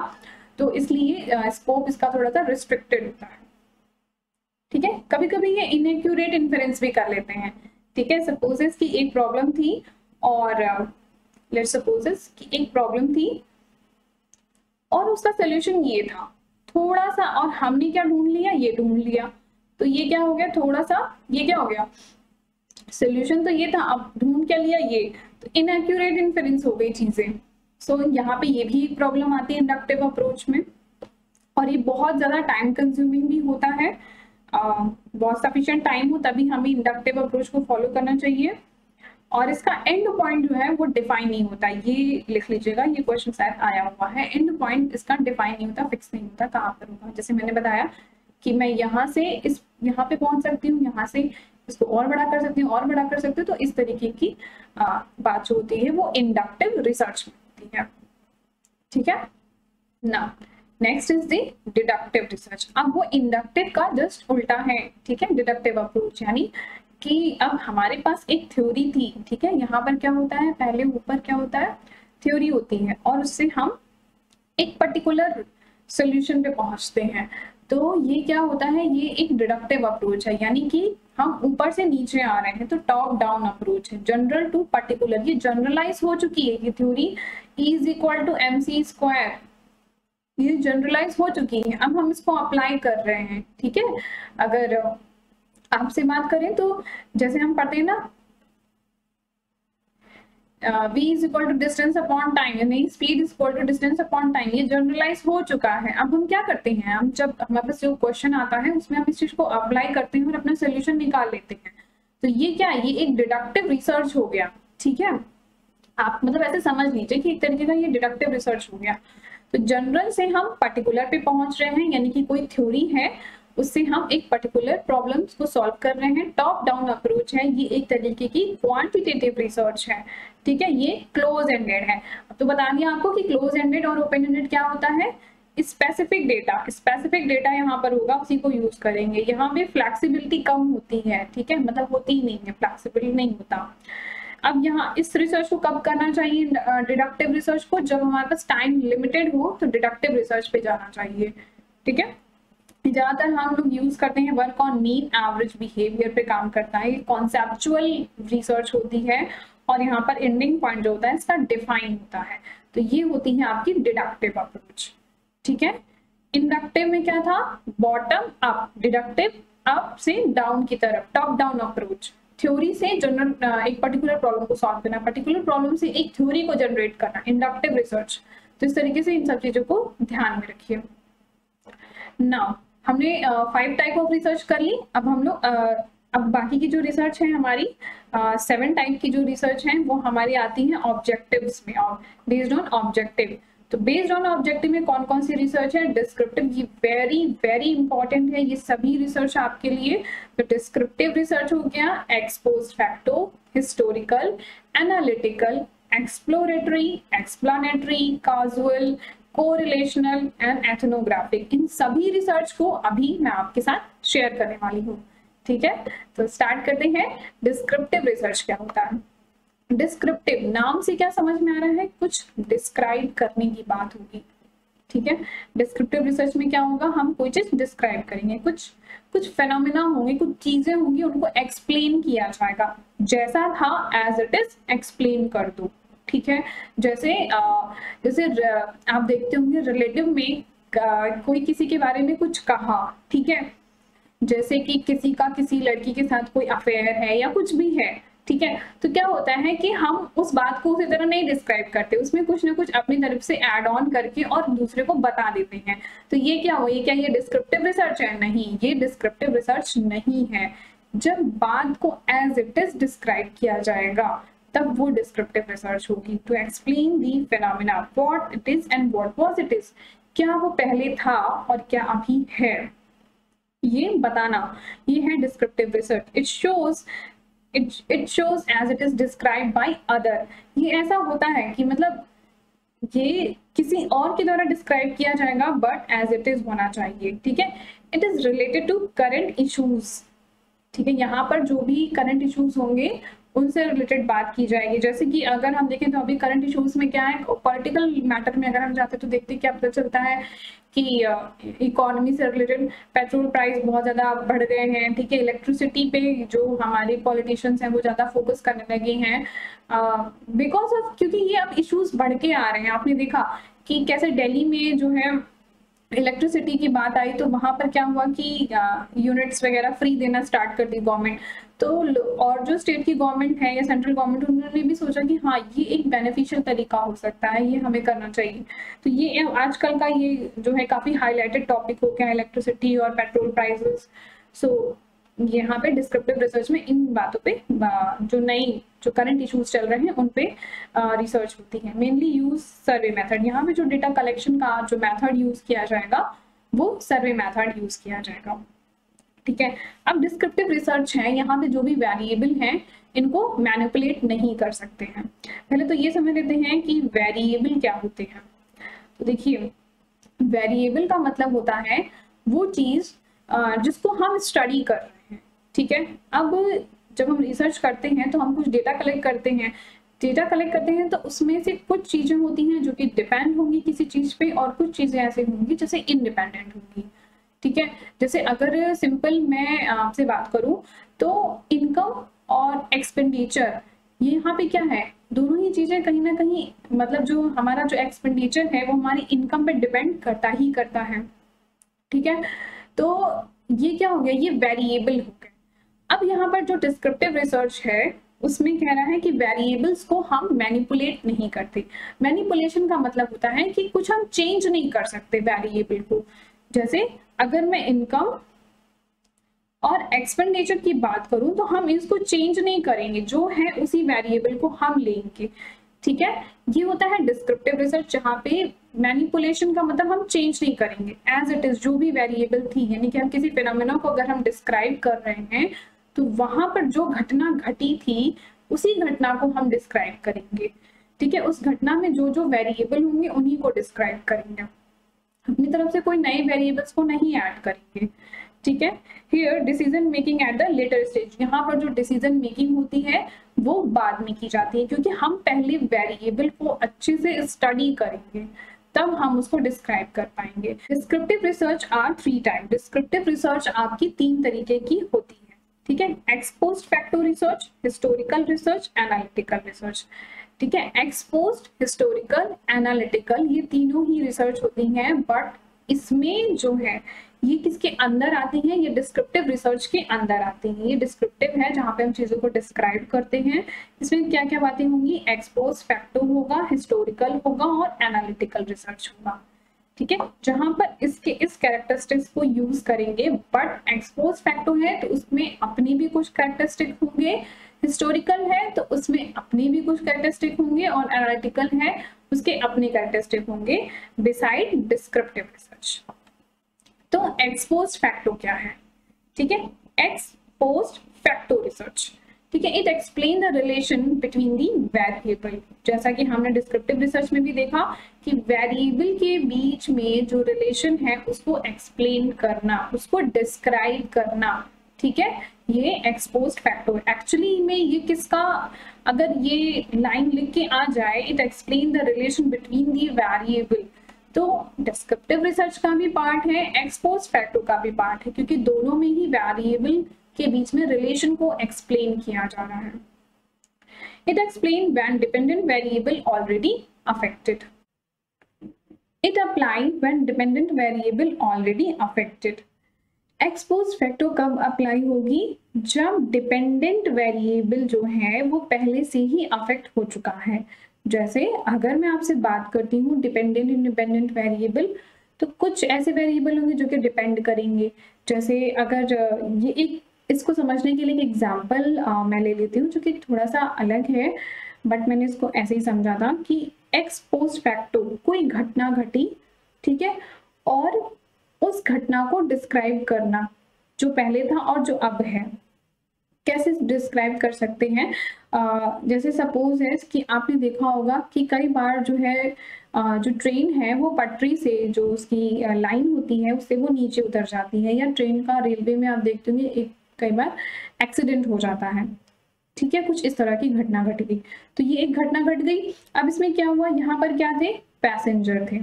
S1: तो इसलिए स्कोप इसका थोड़ा सा रिस्ट्रिक्टेड होता है, ठीक है। कभी कभी ये इनएक्यूरेट इन्फेरेंस भी कर लेते हैं, ठीक है। सपोजेस की एक प्रॉब्लम थी और लेट्स सपोजेस की एक प्रॉब्लम थी और उसका सोल्यूशन ये था थोड़ा सा, और हमने क्या ढूंढ लिया, ये ढूंढ लिया, तो ये क्या हो गया, थोड़ा सा ये क्या हो गया, सोल्यूशन तो ये था, अब ढूंढ क्या लिया ये, तो इनएक्यूरेट इन्फेरेंस हो गई चीजें। सो यहाँ पे ये भी एक प्रॉब्लम आती है इंडक्टिव अप्रोच में, और ये बहुत ज्यादा टाइम कंज्यूमिंग भी होता है। बहुत सफिशिएंट टाइम हो तभी हमें इंडक्टिव अप्रोच को फॉलो करना चाहिए, और इसका एंड पॉइंट जो है वो डिफाइन नहीं होता, ये लिख लीजिएगा, ये क्वेश्चन शायद आया हुआ है। एंड पॉइंट इसका डिफाइन नहीं होता, फिक्स नहीं होता कहाँ पर होगा। जैसे मैंने बताया कि मैं यहाँ से इस यहाँ पे पहुंच सकती हूँ, यहाँ से इसको और बड़ा कर सकती हूँ, और बड़ा कर सकती हूँ, तो इस तरीके की बात जो होती है वो इंडक्टिव रिसर्च में होती है, ठीक है ना। Next is the deductive research. अब वो इंडक्टिव का जस्ट उल्टा है, ठीक है। डिडक्टिव अप्रोच यानी कि अब हमारे पास एक थ्योरी थी, ठीक है। यहाँ पर क्या होता है, पहले ऊपर क्या होता है, थ्योरी होती है, और उससे हम एक पर्टिकुलर सोल्यूशन पे पहुंचते हैं, तो ये क्या होता है, ये एक डिडक्टिव अप्रोच है, यानी कि हम ऊपर से नीचे आ रहे हैं, तो टॉप डाउन अप्रोच है। जनरल टू पर्टिकुलर, ये जनरलाइज हो चुकी है, ये theory E is equal to MC square, ये जनरलाइज हो चुकी है, अब हम इसको अप्लाई कर रहे हैं, ठीक है। अगर आपसे बात करें तो जैसे हम पढ़ते हैं ना, v is equal to distance upon time, यानी speed is equal to distance upon time, ये जनरलाइज हो चुका है। अब हम क्या करते हैं, हम जब हमारे पास जो क्वेश्चन आता है उसमें हम इस चीज को अप्लाई करते हैं और अपना सोल्यूशन निकाल लेते हैं, तो ये क्या है, ये एक डिडक्टिव रिसर्च हो गया, ठीक है। आप मतलब ऐसे समझ लीजिए कि एक तरीके का ये डिडक्टिव रिसर्च हो गया। तो जनरल से हम पर्टिकुलर पे पहुंच रहे हैं, यानी कि कोई थ्योरी है उससे हम एक पर्टिकुलर प्रॉब्लम्स को सॉल्व कर रहे हैं। टॉप डाउन अप्रोच है, ये एक तरीके की क्वांटिटेटिव रिसर्च है, ठीक है। ये क्लोज एंडेड है। अब तो बता दिया आपको कि क्लोज एंडेड और ओपन एंडेड क्या होता है, स्पेसिफिक डेटा यहाँ पर होगा, उसी को यूज करेंगे। यहाँ पे फ्लेक्सिबिलिटी कम होती है, ठीक है, मतलब होती ही नहीं है, फ्लेक्सिबल नहीं होता। अब यहाँ इस रिसर्च को कब करना चाहिए, डिडक्टिव रिसर्च को, जब हमारे पास टाइम लिमिटेड हो तो डिडक्टिव रिसर्च पे जाना चाहिए, ठीक है। ज्यादातर हम लोग यूज करते हैं work on mean average behaviour पे काम करता है, कॉन्सेप्चुअल रिसर्च होती है, और यहाँ पर एंडिंग पॉइंट जो होता है इसका डिफाइन होता है, तो ये होती है आपकी डिडक्टिव अप्रोच, ठीक है। इंडक्टिव में क्या था, बॉटम अप, डिडक्टिव अप से डाउन की तरफ, टॉप डाउन अप्रोच, थ्योरी से जनरल एक पर्टिकुलर प्रॉब्लम को सॉल्व करना, पर्टिकुलर प्रॉब्लम से एक थ्योरी को जनरेट करना, इंडक्टिव रिसर्च। तो इस तरीके से इन सब चीजों को ध्यान में रखिए। नाउ हमने 5 टाइप ऑफ रिसर्च कर ली। अब हम लोग अब बाकी की जो रिसर्च है हमारी 7 टाइप की जो रिसर्च है वो हमारी आती है ऑब्जेक्टिव्स में, और बेस्ड ऑन ऑब्जेक्टिव। तो बेस्ड ऑन ऑब्जेक्टिव में कौन कौन सी रिसर्च है, डिस्क्रिप्टिव, ये वेरी वेरी इंपॉर्टेंट है, ये सभी रिसर्च आपके लिए। तो डिस्क्रिप्टिव रिसर्च हो गया, ex post facto, historical, analytical, exploratory, explanatory, casual, correlational and ethnographic. इन सभी रिसर्च को अभी मैं आपके साथ शेयर करने वाली हूँ, ठीक है। तो स्टार्ट करते हैं। डिस्क्रिप्टिव रिसर्च क्या होता है, डिस्क्रिप्टिव नाम से क्या समझ में आ रहा है, कुछ डिस्क्राइब करने की बात होगी, ठीक है। डिस्क्रिप्टिव रिसर्च में क्या होगा, हम कोई चीज डिस्क्राइब करेंगे, कुछ फेनोमेना होंगे, कुछ चीजें होंगी, उनको एक्सप्लेन किया जाएगा, जैसा था एज इट इज एक्सप्लेन कर दो, ठीक है। जैसे आप देखते होंगे रिलेटिव में कोई किसी के बारे में कुछ कहा, ठीक है, जैसे कि किसी का किसी लड़की के साथ कोई अफेयर है या कुछ भी है, ठीक है, तो क्या होता है कि हम उस बात को उसी तरह नहीं डिस्क्राइब करते, उसमें कुछ ना कुछ अपनी तरफ से ऐड ऑन करके और दूसरे को बता देते हैं। तो ये क्या हो, ये क्या ये डिस्क्रिप्टिव रिसर्च है? नहीं, ये डिस्क्रिप्टिव रिसर्च नहीं है। जब बात को एज इट इज डिस्क्राइब किया जाएगा तब वो डिस्क्रिप्टिव रिसर्च होगी। To explain the phenomena, what it is and what was it is, क्या वो पहले था और क्या अभी है, ये बताना, ये है descriptive research. It shows as it is describe by other. ये ऐसा होता है कि मतलब ये किसी और के द्वारा डिस्क्राइब किया जाएगा बट एज इट इज होना चाहिए, ठीक है। It is related to current issues, ठीक है, यहाँ पर जो भी करंट इश्यूज होंगे उनसे रिलेटेड बात की जाएगी। जैसे कि अगर हम देखें तो अभी करंट इश्यूज में क्या है, पॉलिटिकल मैटर में अगर हम जाते हैं तो देखते हैं क्या पता चलता है कि इकोनॉमी से रिलेटेड पेट्रोल प्राइस बहुत ज्यादा बढ़ गए हैं, ठीक है, इलेक्ट्रिसिटी पे जो हमारे पॉलिटिशियंस हैं वो ज्यादा फोकस करने लगे हैं बिकॉज ऑफ, क्योंकि ये अब इश्यूज बढ़ के आ रहे हैं। आपने देखा कि कैसे दिल्ली में जो है इलेक्ट्रिसिटी की बात आई तो वहां पर क्या हुआ कि यूनिट्स वगैरह फ्री देना स्टार्ट कर दी गवर्नमेंट। तो और जो स्टेट की गवर्नमेंट है या सेंट्रल गवर्नमेंट, उन्होंने भी सोचा कि हाँ ये एक बेनिफिशियल तरीका हो सकता है, ये हमें करना चाहिए। तो ये आजकल का ये जो है काफी हाईलाइटेड टॉपिक हो गया, इलेक्ट्रिसिटी और पेट्रोल प्राइसेस। सो यहाँ पे डिस्क्रिप्टिव रिसर्च में इन बातों पे जो करंट इश्यूज चल रहे हैं उन पे रिसर्च होती है। मेनली यूज सर्वे मेथड, यहाँ पे जो डेटा कलेक्शन का जो मेथड यूज किया जाएगा वो सर्वे मेथड यूज किया जाएगा, ठीक है। अब डिस्क्रिप्टिव रिसर्च है, यहाँ पे जो भी वेरिएबल हैं इनको मैनिपुलेट नहीं कर सकते हैं। पहले तो ये समझ लेते हैं कि वेरिएबल क्या होते हैं। तो देखिए, वेरिएबल का मतलब होता है वो चीज जिसको हम स्टडी कर रहे हैं, ठीक है। अब जब हम रिसर्च करते हैं तो हम कुछ डेटा कलेक्ट करते हैं, तो उसमें से कुछ चीजें होती हैं जो कि डिपेंड होंगी किसी चीज पे और कुछ चीजें ऐसे होंगी जैसे इंडिपेंडेंट होंगी, ठीक है। जैसे अगर सिंपल मैं आपसे बात करूं तो इनकम और एक्सपेंडिचर, ये यहाँ पे क्या है, दोनों ही चीजें कहीं ना कहीं मतलब जो हमारा जो एक्सपेंडिचर है वो हमारी इनकम पे डिपेंड करता है, ठीक है। तो ये क्या हो गया, ये वेरिएबल हो गए। अब यहाँ पर जो डिस्क्रिप्टिव रिसर्च है उसमें कह रहा है कि वेरिएबल्स को हम मैनिपुलेट नहीं करते। मैनिपुलेशन का मतलब होता है कि कुछ हम चेंज नहीं कर सकते वेरिएबल को। जैसे अगर मैं इनकम और एक्सपेंडिचर की बात करूं तो हम इसको चेंज नहीं करेंगे, जो है उसी वेरिएबल को हम लेंगे, ठीक है। ये होता है डिस्क्रिप्टिव रिसर्च, जहां पे मैनिपुलेशन का मतलब हम चेंज नहीं करेंगे, एज इट इज जो भी वेरिएबल थी, यानी कि हम किसी फिनोमेना को अगर हम डिस्क्राइब कर रहे हैं तो वहां पर जो घटना घटी थी उसी घटना को हम डिस्क्राइब करेंगे, ठीक है। उस घटना में जो जो वेरिएबल होंगे उन्हीं को डिस्क्राइब करेंगे, अपनी तरफ से कोई नए वेरिएबल्स को नहीं ऐड करेंगे, ठीक है। Here decision making at the later stage, यहाँ पर जो डिसीजन मेकिंग होती है वो बाद में की जाती है, क्योंकि हम पहले वेरिएबल को अच्छे से स्टडी करेंगे तब हम उसको डिस्क्राइब कर पाएंगे। Descriptive research are 3 type. Descriptive research आपकी 3 तरीके की होती है, ठीक है। Ex post facto research, historical research, analytical research, ठीक है। एक्सपोज्ड, हिस्टोरिकल, एनालिटिकल, ये तीनों ही रिसर्च होती हैं, बट इसमें जो है ये किसके अंदर आती हैं, ये डिस्क्रिप्टिव रिसर्च के अंदर आती हैं। ये डिस्क्रिप्टिव है जहां पे हम चीजों को डिस्क्राइब करते हैं। इसमें क्या क्या बातें होंगी, एक्सपोज फैक्टो होगा, हिस्टोरिकल होगा और एनालिटिकल रिसर्च होगा, ठीक है। जहां पर इसके इस कैरेक्टरिस्टिक्स को यूज करेंगे, बट एक्सपोज फैक्टो है तो उसमें अपने भी कुछ कैरेक्टरिस्टिक होंगे, हिस्टोरिकल है तो उसमें अपने भी कुछ कैरेक्टरिस्टिक होंगे और एनालिटिकल है उसके अपने कैरेक्टरिस्टिक होंगे बिसाइड डिस्क्रिप्टिव रिसर्च। तो एक्सपोज्ड फैक्टो क्या है, ठीक है। एक्सपोज्ड फैक्टो रिसर्च, ठीक है। It explain the relation between the variable, जैसा कि हमने डिस्क्रिप्टिव रिसर्च में भी देखा कि वेरिएबल के बीच में जो रिलेशन है उसको एक्सप्लेन करना, उसको डिस्क्राइब करना, ठीक है। ये एक्सपोज्ड फैक्टो एक्चुअली में ये किसका, अगर ये लाइन लिख के आ जाए, it explain the relation between the variable, तो डिस्क्रिप्टिव रिसर्च का भी पार्ट है, एक्सपोज्ड फैक्टो का भी पार्ट है, क्योंकि दोनों में ही वेरिएबल के बीच में रिलेशन को एक्सप्लेन किया जा रहा है। It explains when dependent variable already affected. It apply when dependent variable already affected. Expose factor कब अप्लाई होगी? जब डिपेंडेंट वेरिएबल जो है वो पहले से ही अफेक्ट हो चुका है। जैसे अगर मैं आपसे बात करती हूँ डिपेंडेंट इंडिपेंडेंट वेरिएबल, तो कुछ ऐसे वेरिएबल होंगे जो कि डिपेंड करेंगे। जैसे अगर ये एक, इसको समझने के लिए एक एग्जाम्पल मैं ले लेती हूँ जो कि थोड़ा सा अलग है, बट मैंने इसको ऐसे ही समझा था कि एक्सपोज फैक्टो कोई घटना घटी, ठीक है, और उस घटना को डिस्क्राइब करना जो पहले था और जो अब है। कैसे डिस्क्राइब कर सकते हैं? जैसे सपोज है कि आपने देखा होगा कि कई बार जो है जो ट्रेन है वो पटरी से, जो उसकी लाइन होती है उससे वो नीचे उतर जाती है, या ट्रेन का रेलवे में आप देखते होंगे एक कई बार एक्सीडेंट हो जाता है, ठीक है, कुछ इस तरह की घटना घट गई। तो ये एक घटना घट गई। अब इसमें क्या हुआ, यहाँ पर क्या थे? पैसेंजर थे,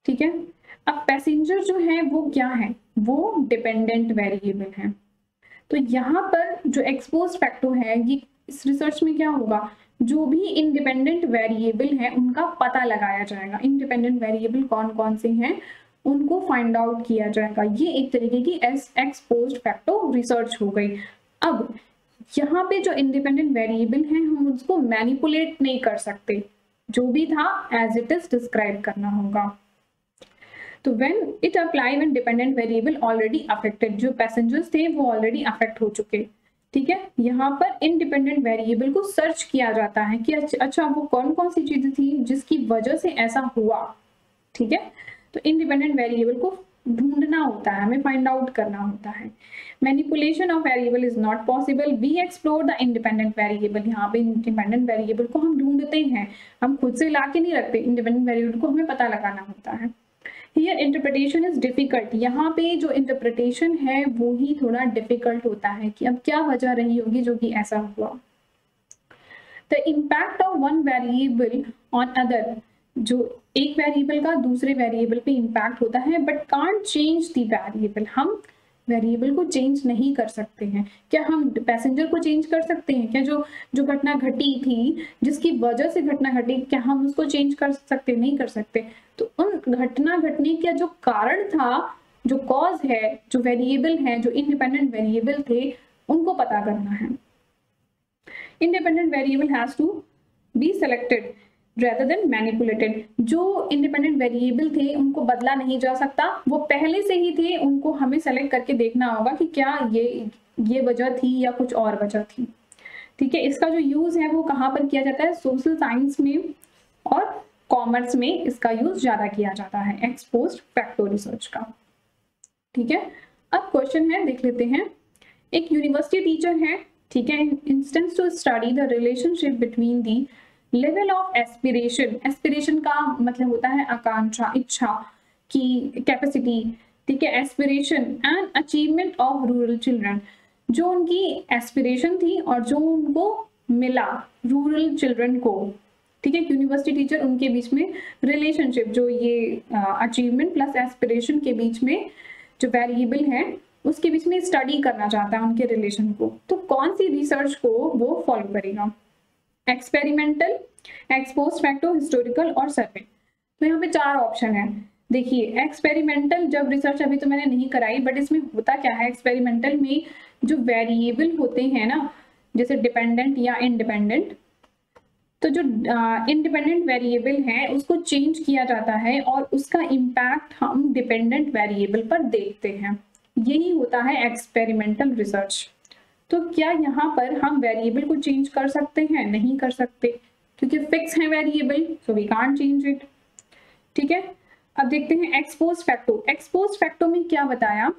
S1: ठीक है। अब पैसेंजर जो है वो क्या है? वो डिपेंडेंट वेरिएबल है। तो यहाँ पर जो एक्सपोज फैक्टर है, ये इस रिसर्च में क्या होगा, जो भी इंडिपेंडेंट वेरिएबल है उनका पता लगाया जाएगा। इंडिपेंडेंट वेरिएबल कौन कौन से हैं उनको फाइंड आउट किया जाएगा। ये एक तरीके की एक्सपोज फैक्टर रिसर्च हो गई। अब यहाँ पे जो इंडिपेंडेंट वेरिएबल है हम उसको मैनिपुलेट नहीं कर सकते, जो भी था एज इट इज डिस्क्राइब करना होगा। तो when it apply when dependent variable already affected, जो पैसेंजर्स थे वो ऑलरेडी अफेक्ट हो चुके, ठीक है। यहाँ पर इंडिपेंडेंट वेरिएबल को सर्च किया जाता है कि अच्छा वो कौन कौन सी चीजें थी जिसकी वजह से ऐसा हुआ, ठीक है। तो इंडिपेंडेंट वेरिएबल को ढूंढना होता है, हमें फाइंड आउट करना होता है। Manipulation of variable is not possible, we explore the independent variable. यहाँ पे इंडिपेंडेंट वेरिएबल को हम ढूंढते हैं, हम खुद से ला के नहीं रखते, इंडिपेंडेंट वेरिएबल को हमें पता लगाना होता है। Here interpretation is difficult, यहाँ पे जो इंटरप्रिटेशन है वो ही थोड़ा डिफिकल्ट होता है कि अब क्या वजह रही होगी जो कि ऐसा हुआ। The impact of one variable on other, जो एक वेरिएबल का दूसरे वेरिएबल पे इम्पैक्ट होता है, but can't change the variable. हम वेरिएबल को चेंज नहीं कर सकते हैं। क्या हम पैसेंजर को चेंज कर सकते हैं? क्या जो घटना घटी थी, जिसकी वजह से घटना घटी, क्या हम उसको चेंज कर सकते? नहीं कर सकते। तो उन घटना घटने का जो कारण था, जो कॉज है, जो वेरिएबल है, जो इंडिपेंडेंट वेरिएबल थे, उनको पता करना है। Independent variable has to be selected rather than manipulated। जो इंडिपेंडेंट वेरिएबल थे उनको बदला नहीं जा सकता, वो पहले से ही थे, उनको हमें सेलेक्ट करके देखना होगा कि क्या ये वजह थी या कुछ और वजह थी, ठीक है। इसका जो यूज है वो कहाँ पर किया जाता है? सोशल साइंस में और कॉमर्स में इसका यूज ज्यादा किया जाता है, एक्सपोज्ड फैक्टर रिसर्च का, ठीक है। अब क्वेश्चन है, देख लेते हैं। एक यूनिवर्सिटी टीचर है, ठीक है, instance to study the relationship between the level of aspiration. Aspiration का मतलब होता है आकांक्षा, इच्छा की कैपेसिटी, ठीक है, aspiration and achievement of rural children. जो उनकी एस्पिरेशन थी और जो उनको मिला रूरल चिल्ड्रन को, ठीक है। यूनिवर्सिटी टीचर, उनके बीच में रिलेशनशिप, जो ये अचीवमेंट प्लस एस्पिरेशन के बीच में जो वेरिएबल है उसके बीच में स्टडी करना चाहता है उनके रिलेशन को। तो कौन सी रिसर्च को वो फॉलो करेगा? एक्सपेरिमेंटल, एक्सपोज फैक्टर, हिस्टोरिकल और सर्वे। तो यहाँ पे 4 ऑप्शन है। देखिए एक्सपेरिमेंटल जब रिसर्च अभी तो मैंने नहीं कराई, बट इसमें होता क्या है, एक्सपेरिमेंटल में जो वेरिएबल होते हैं ना, जैसे डिपेंडेंट या इंडिपेंडेंट, तो जो इंडिपेंडेंट वेरिएबल है उसको चेंज किया जाता है और उसका इम्पैक्ट हम डिपेंडेंट वेरिएबल पर देखते हैं। यही होता है एक्सपेरिमेंटल रिसर्च। तो क्या यहाँ पर हम वेरिएबल को चेंज कर सकते हैं? नहीं कर सकते, क्योंकि फिक्स है variable, so we can't change it, ठीक है। अब देखते हैं एक्सपोज फैक्टर। एक्सपोज फैक्टर में क्या बताया,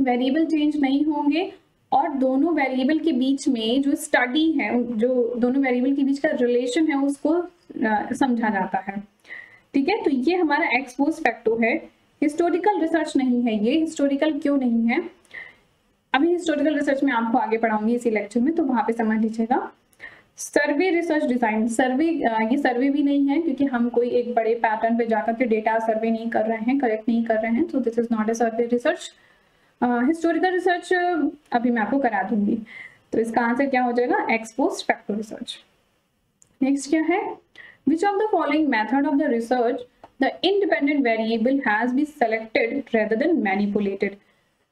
S1: वेरिएबल चेंज नहीं होंगे और दोनों वेरिएबल के बीच में जो स्टडी है, जो दोनों वेरिएबल के बीच का रिलेशन है उसको समझा जाता है, ठीक है। तो ये हमारा एक्सपोज फैक्टर है। हिस्टोरिकल रिसर्च नहीं है ये। हिस्टोरिकल क्यों नहीं है? अभी हिस्टोरिकल रिसर्च में आपको आगे पढ़ाऊंगी इसी लेक्चर में, तो वहां पे समझ लीजिएगा। सर्वे रिसर्च डिजाइन, सर्वे, ये सर्वे भी नहीं है क्योंकि हम कोई एक बड़े पैटर्न पे जाकर के डेटा सर्वे नहीं कर रहे हैं, कलेक्ट नहीं कर रहे हैं, तो this is not a survey research. Historical research अभी मैं आपको करा दूंगी। तो इसका आंसर क्या हो जाएगा? एक्सपोज फैक्टर रिसर्च, नेक्स्ट क्या है, which of the following method of the research the independent variable has been selected rather than manipulated.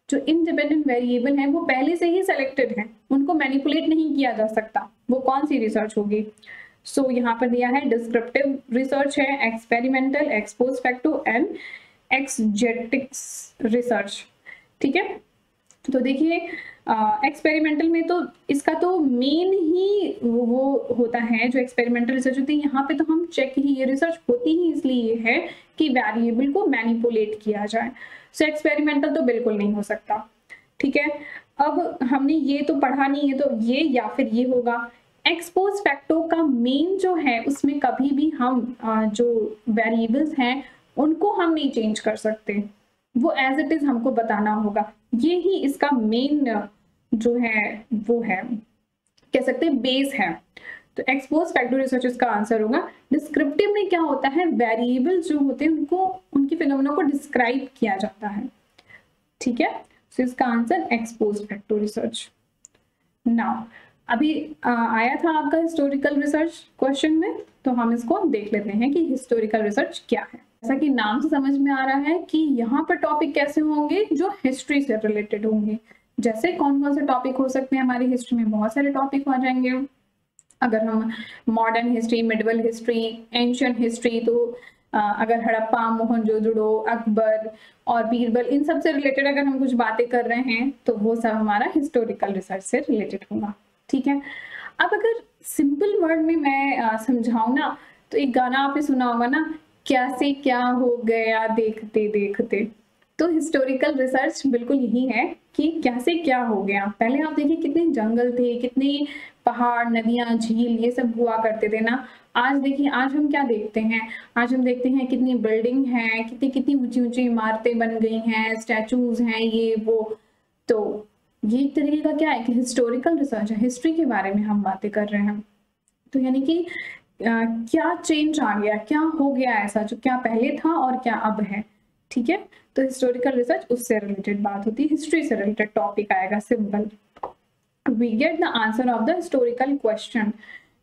S1: जो इंडिपेंडेंट वेरिएबल है वो पहले से ही सेलेक्टेड है, उनको मैनिपुलेट नहीं किया जा सकता, वो कौन सी रिसर्च होगी? सो यहाँ पर दिया है डिस्क्रिप्टिव रिसर्च है, experimental, ex post facto and exegetics research. ठीक है, तो देखिए एक्सपेरिमेंटल में तो इसका तो मेन ही वो होता है, जो एक्सपेरिमेंटल रिसर्च होती है यहाँ पे तो हम चेक ही, ये रिसर्च होती ही इसलिए है कि वेरिएबल को मैनिपुलेट किया जाए। सो एक्सपेरिमेंटल तो बिल्कुल नहीं हो सकता। ठीक है, अब हमने ये तो पढ़ा नहीं है, तो ये या फिर ये होगा। एक्स पोस्ट फैक्टो का मेन जो है उसमें कभी भी हम जो वेरिएबल्स हैं उनको हम नहीं चेंज कर सकते, वो एज इट इज हमको बताना होगा। ये ही इसका मेन जो है वो है, कह सकते हैं बेस है। तो एक्स पोस्ट फैक्टो रिसर्च इसका आंसर होगा। डिस्क्रिप्टिव में क्या होता है, वेरिएबल जो होते हैं उनको, उनकी फिनोमेना को डिस्क्राइब किया जाता है। ठीक है, तो इसका answer x post facto research. Now अभी आया था आपका हिस्टोरिकल रिसर्च क्वेश्चन में, तो हम इसको देख लेते हैं कि हिस्टोरिकल रिसर्च क्या है। जैसा कि नाम से समझ में आ रहा है कि यहाँ पर टॉपिक कैसे होंगे, जो हिस्ट्री से रिलेटेड होंगे। जैसे कौन कौन से टॉपिक हो सकते हैं, हमारी हिस्ट्री में बहुत सारे टॉपिक आ जाएंगे। अगर हम modern history, medieval history, ancient history, तो अगर हड़प्पा, मोहनजोदड़ो, अकबर और बीरबल, इन सब से रिलेटेड अगर हम कुछ बातें कर रहे हैं तो वो सब हमारा हिस्टोरिकल रिसर्च से रिलेटेड होगा। ठीक है, अब अगर सिंपल वर्ड में मैं समझाऊं ना, तो एक गाना आपने सुना होगा ना, क्या से क्या हो गया देखते देखते। तो हिस्टोरिकल रिसर्च बिल्कुल यही है कि क्या से क्या हो गया। पहले आप देखिए कितने जंगल थे, कितने पहाड़, नदियां, झील, ये सब हुआ करते थे ना। आज देखिए, आज हम क्या देखते हैं, आज हम देखते हैं कितनी बिल्डिंग है, कितनी कितनी ऊंची ऊंची इमारतें बन गई हैं, स्टैचूज हैं, ये वो। तो ये एक तरीके का क्या है कि हिस्टोरिकल रिसर्च है, हिस्ट्री के बारे में हम बातें कर रहे हैं। तो यानी कि क्या चेंज आ गया, क्या हो गया ऐसा, जो क्या पहले था और क्या अब है। ठीक है, तो हिस्टोरिकल रिसर्च उससे रिलेटेड बात होती है, हिस्ट्री से रिलेटेड टॉपिक आएगा, simple. We get the answer of the historical question.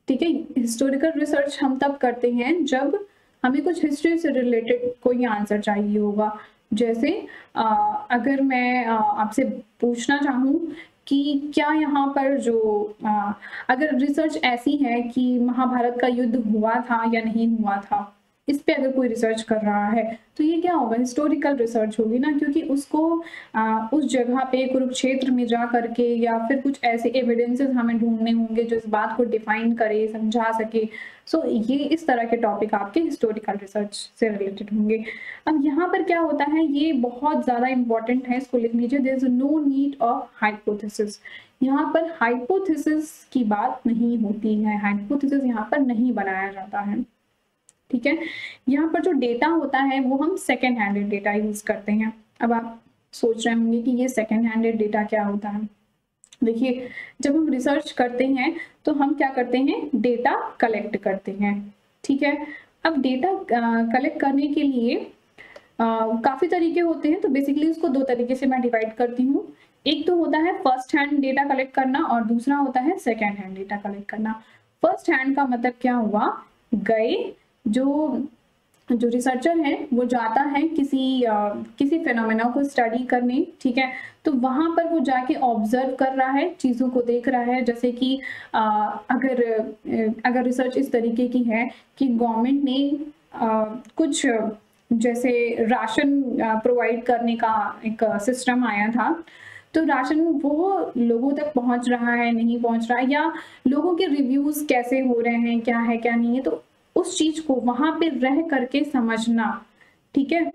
S1: ठीक है, हिस्टोरिकल रिसर्च हम तब करते हैं जब हमें कुछ हिस्ट्री से रिलेटेड कोई आंसर चाहिए होगा। जैसे अगर मैं आपसे पूछना चाहूँ कि क्या यहाँ पर जो अगर रिसर्च ऐसी है कि महाभारत का युद्ध हुआ था या नहीं हुआ था, इस पे अगर कोई रिसर्च कर रहा है, तो ये क्या होगा, हिस्टोरिकल रिसर्च होगी ना, क्योंकि उसको उस जगह पे कुरुक्षेत्र में जा करके या फिर कुछ ऐसे एविडेंसेस हमें ढूंढने होंगे जो इस बात को डिफाइन करे, समझा सके। सो ये इस तरह के टॉपिक आपके हिस्टोरिकल रिसर्च से रिलेटेड होंगे। अब यहाँ पर क्या होता है, ये बहुत ज्यादा इंपॉर्टेंट है, इसको लिख लीजिए। There is no need of hypothesis. यहाँ पर हाइपोथेसिस की बात नहीं होती है, हाइपोथेसिस यहाँ पर नहीं बनाया जाता है। ठीक है, यहाँ पर जो डेटा होता है वो हम सेकेंड हैंडेड डेटा यूज करते हैं। अब आप सोच रहे होंगे कि ये सेकेंड हैंडेड डेटा क्या होता है। देखिए, जब हम रिसर्च करते हैं तो हम क्या करते हैं, डेटा कलेक्ट करते हैं। ठीक है, अब डेटा कलेक्ट करने के लिए काफी तरीके होते हैं, तो बेसिकली उसको दो तरीके से मैं डिवाइड करती हूँ। एक तो होता है फर्स्ट हैंड डेटा कलेक्ट करना और दूसरा होता है सेकेंड हैंड डेटा कलेक्ट करना। फर्स्ट हैंड का मतलब क्या हुआ, गए जो रिसर्चर है वो जाता है किसी फिनोमेना को स्टडी करने। ठीक है, तो वहां पर वो जाके ऑब्जर्व कर रहा है, चीजों को देख रहा है। जैसे कि अगर रिसर्च इस तरीके की है कि गवर्नमेंट ने कुछ जैसे राशन प्रोवाइड करने का एक सिस्टम आया था, तो राशन वो लोगों तक पहुंच रहा है, नहीं पहुंच रहा है, या लोगों के रिव्यूज कैसे हो रहे हैं, क्या है क्या नहीं है, तो उस चीज को वहां पे रह करके समझना। ठीक है,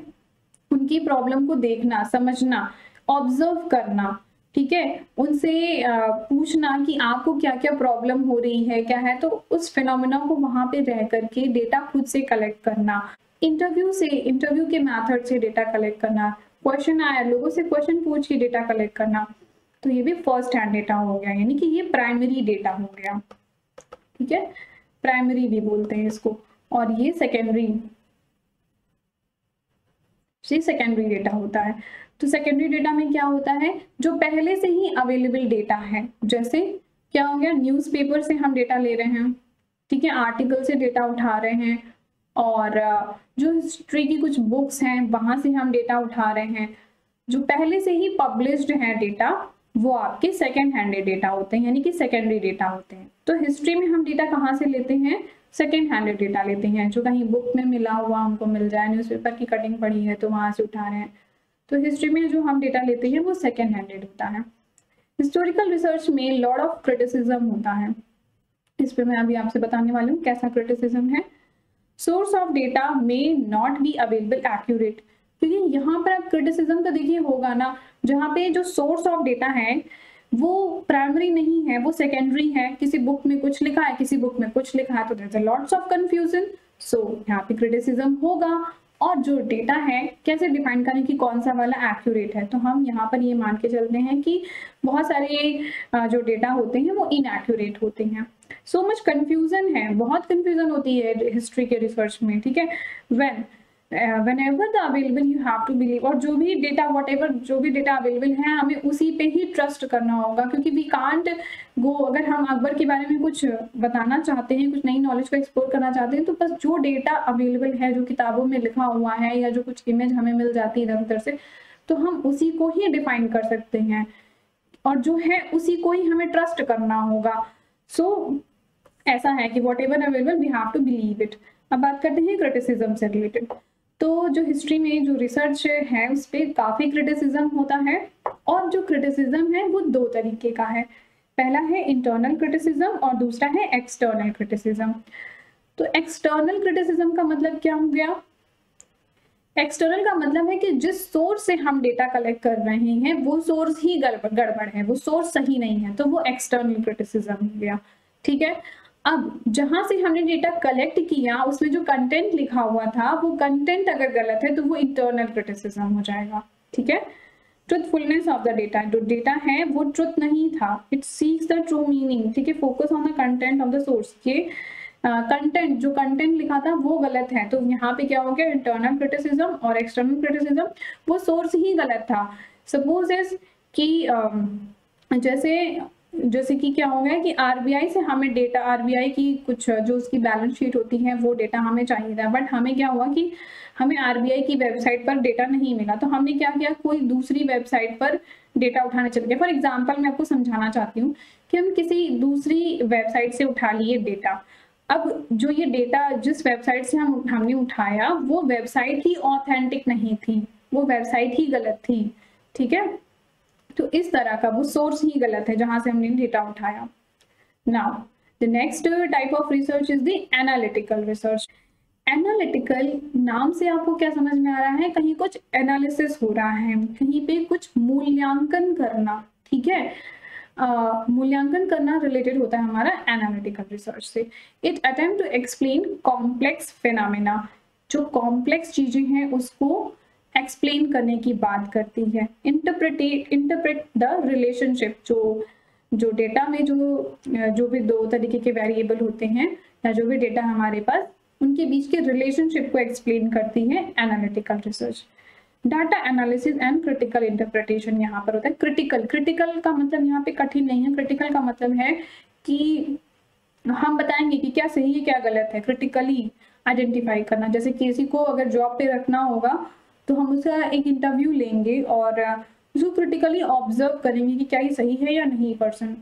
S1: उनकी प्रॉब्लम को देखना, समझना, ऑब्जर्व करना। ठीक है, उनसे पूछना कि आपको क्या क्या प्रॉब्लम हो रही है, क्या है, तो उस फिनोमेना को वहां पे रह करके डेटा खुद से कलेक्ट करना। इंटरव्यू के मेथड से डेटा कलेक्ट करना, क्वेश्चन आया, लोगों से क्वेश्चन पूछ के डेटा कलेक्ट करना। तो ये भी फर्स्ट हैंड डेटा हो गया, यानी कि ये प्राइमरी डेटा हो गया। ठीक है, प्राइमरी भी बोलते हैं इसको, और ये सेकेंडरी डेटा होता है। तो सेकेंडरी डेटा में क्या होता है, जो पहले से ही अवेलेबल डेटा है। जैसे क्या हो गया, न्यूज़पेपर से हम डेटा ले रहे हैं, ठीक है, आर्टिकल से डेटा उठा रहे हैं, और जो हिस्ट्री की कुछ बुक्स हैं वहां से हम डेटा उठा रहे हैं। जो पहले से ही पब्लिश्ड है डेटा वो आपके सेकेंड हैंडेड डेटा होते हैं, यानी कि सेकेंडरी डेटा होते हैं। तो हिस्ट्री में हम डेटा कहाँ से लेते हैं? सेकेंड हैंडेड डेटा लेते हैं, जो कहीं बुक में मिला हुआ हमको मिल जाए, न्यूज़पेपर की कटिंग पड़ी है तो वहां से उठा रहे हैं। तो हिस्ट्री में जो हम डेटा लेते हैं वो सेकेंड हैंडेड होता है। हिस्टोरिकल रिसर्च में लॉट ऑफ क्रिटिसिज्म होता है, इस पर मैं अभी आपसे बताने वाली हूँ कैसा क्रिटिसिज्म है। Source of data may not be available accurate, क्योंकि यहाँ पर आप क्रिटिसिज्म तो देखिए होगा ना, जहाँ पे जो सोर्स ऑफ डेटा है वो प्राइमरी नहीं है, वो सेकेंडरी है। किसी बुक में कुछ लिखा है, किसी बुक में कुछ लिखा है, तो there is lots of confusion. So यहाँ पे क्रिटिसिज्म होगा। और जो डेटा है कैसे डिफाइन करें कि कौन सा वाला एक्यूरेट है? तो हम यहाँ पर ये मान के चलते हैं कि बहुत सारे जो डेटा होते हैं वो इनएक्यूरेट होते हैं। सो मच कंफ्यूजन है, बहुत कंफ्यूजन होती है हिस्ट्री के रिसर्च में, ठीक है। whenever the available you have to believe, और जो भी डेटा whatever जो भी डेटा अवेलेबल है हमें उसी पे ही ट्रस्ट करना होगा, क्योंकि वी कांट गो, अगर हम अकबर के बारे में कुछ बताना चाहते हैं, कुछ नई नॉलेज को एक्सप्लोर करना चाहते हैं, तो बस जो डेटा अवेलेबल है, जो किताबों में लिखा हुआ है, या जो कुछ इमेज हमें मिल जाती है इधर उधर से, तो हम उसी को ही डिफाइन कर सकते हैं, और जो है उसी को ही हमें ट्रस्ट करना होगा। सो ऐसा है कि whatever available we have to believe it. अब बात करते हैं क्रिटिसिज्म से रिलेटेड। तो जो हिस्ट्री में जो रिसर्च है उस पर काफी क्रिटिसिज्म होता है, और जो क्रिटिसिज्म है वो दो तरीके का है। पहला है इंटरनल क्रिटिसिज्म और दूसरा है एक्सटर्नल क्रिटिसिज्म। तो एक्सटर्नल क्रिटिसिज्म का मतलब क्या हो गया? एक्सटर्नल का मतलब है कि जिस सोर्स से हम डेटा कलेक्ट कर रहे हैं वो सोर्स ही गड़बड़ है, वो सोर्स सही नहीं है, तो वो एक्सटर्नल क्रिटिसिज्म हो गया, ठीक है। अब जहां से हमने डेटा कलेक्ट किया उसमें जो कंटेंट लिखा हुआ था वो कंटेंट अगर गलत है तो वो इंटरनल क्रिटिसिज्म हो जाएगा, ठीक है। ट्रुथफुलनेस ऑफ द डेटा, जो डेटा है वो ट्रुथ नहीं था, it seeks the true meaning, ठीक है। Focus on the content of the source, के कंटेंट जो कंटेंट लिखा था वो गलत है, तो यहाँ पे क्या हो गया? Internal criticism. और एक्सटर्नल क्रिटिसिज्म, वो सोर्स ही गलत था। सपोज इज कि जैसे कि क्या हो गया कि आरबीआई से हमें डेटा, आरबीआई की कुछ जो उसकी बैलेंस शीट होती है वो डेटा हमें चाहिए था, बट हमें क्या हुआ कि हमें आरबीआई की वेबसाइट पर डेटा नहीं मिला, तो हमने क्या किया? कोई दूसरी वेबसाइट पर डेटा उठाने चल गए। फॉर एग्जाम्पल मैं आपको समझाना चाहती हूँ कि हम किसी दूसरी वेबसाइट से उठा लिए डेटा। अब जो ये डेटा जिस वेबसाइट से हमने उठाया वो वेबसाइट ही ऑथेंटिक नहीं थी, वो वेबसाइट ही गलत थी, ठीक है। तो इस तरह का वो सोर्स ही गलत है जहां से हमने डेटा उठाया। Now the next type of research is the analytical research. Analytical नाम से आपको क्या समझ में आ रहा है? कहीं कुछ एनालिसिस हो रहा है, कहीं पे कुछ मूल्यांकन करना, ठीक है। मूल्यांकन करना रिलेटेड होता है हमारा एनालिटिकल रिसर्च से। It attempt to explain complex phenomena, जो कॉम्प्लेक्स चीजें हैं उसको एक्सप्लेन करने की बात करती है। इंटरप्रेट द रिलेशनशिप, जो डेटा में जो भी दो तरीके के वेरिएबल होते हैं या जो भी डेटा हमारे पास, उनके बीच के रिलेशनशिप को एक्सप्लेन करती है analytical research. Data analysis and critical interpretation यहाँ पर होता है। क्रिटिकल का मतलब यहाँ पे कठिन नहीं है, क्रिटिकल का मतलब है कि हम बताएंगे कि क्या सही है क्या गलत है, क्रिटिकली आइडेंटिफाई करना। जैसे किसी को अगर जॉब पे रखना होगा तो हम उसका एक इंटरव्यू लेंगे और उसको क्रिटिकली ऑब्जर्व करेंगे कि क्या ये सही है या नहीं पर्सन।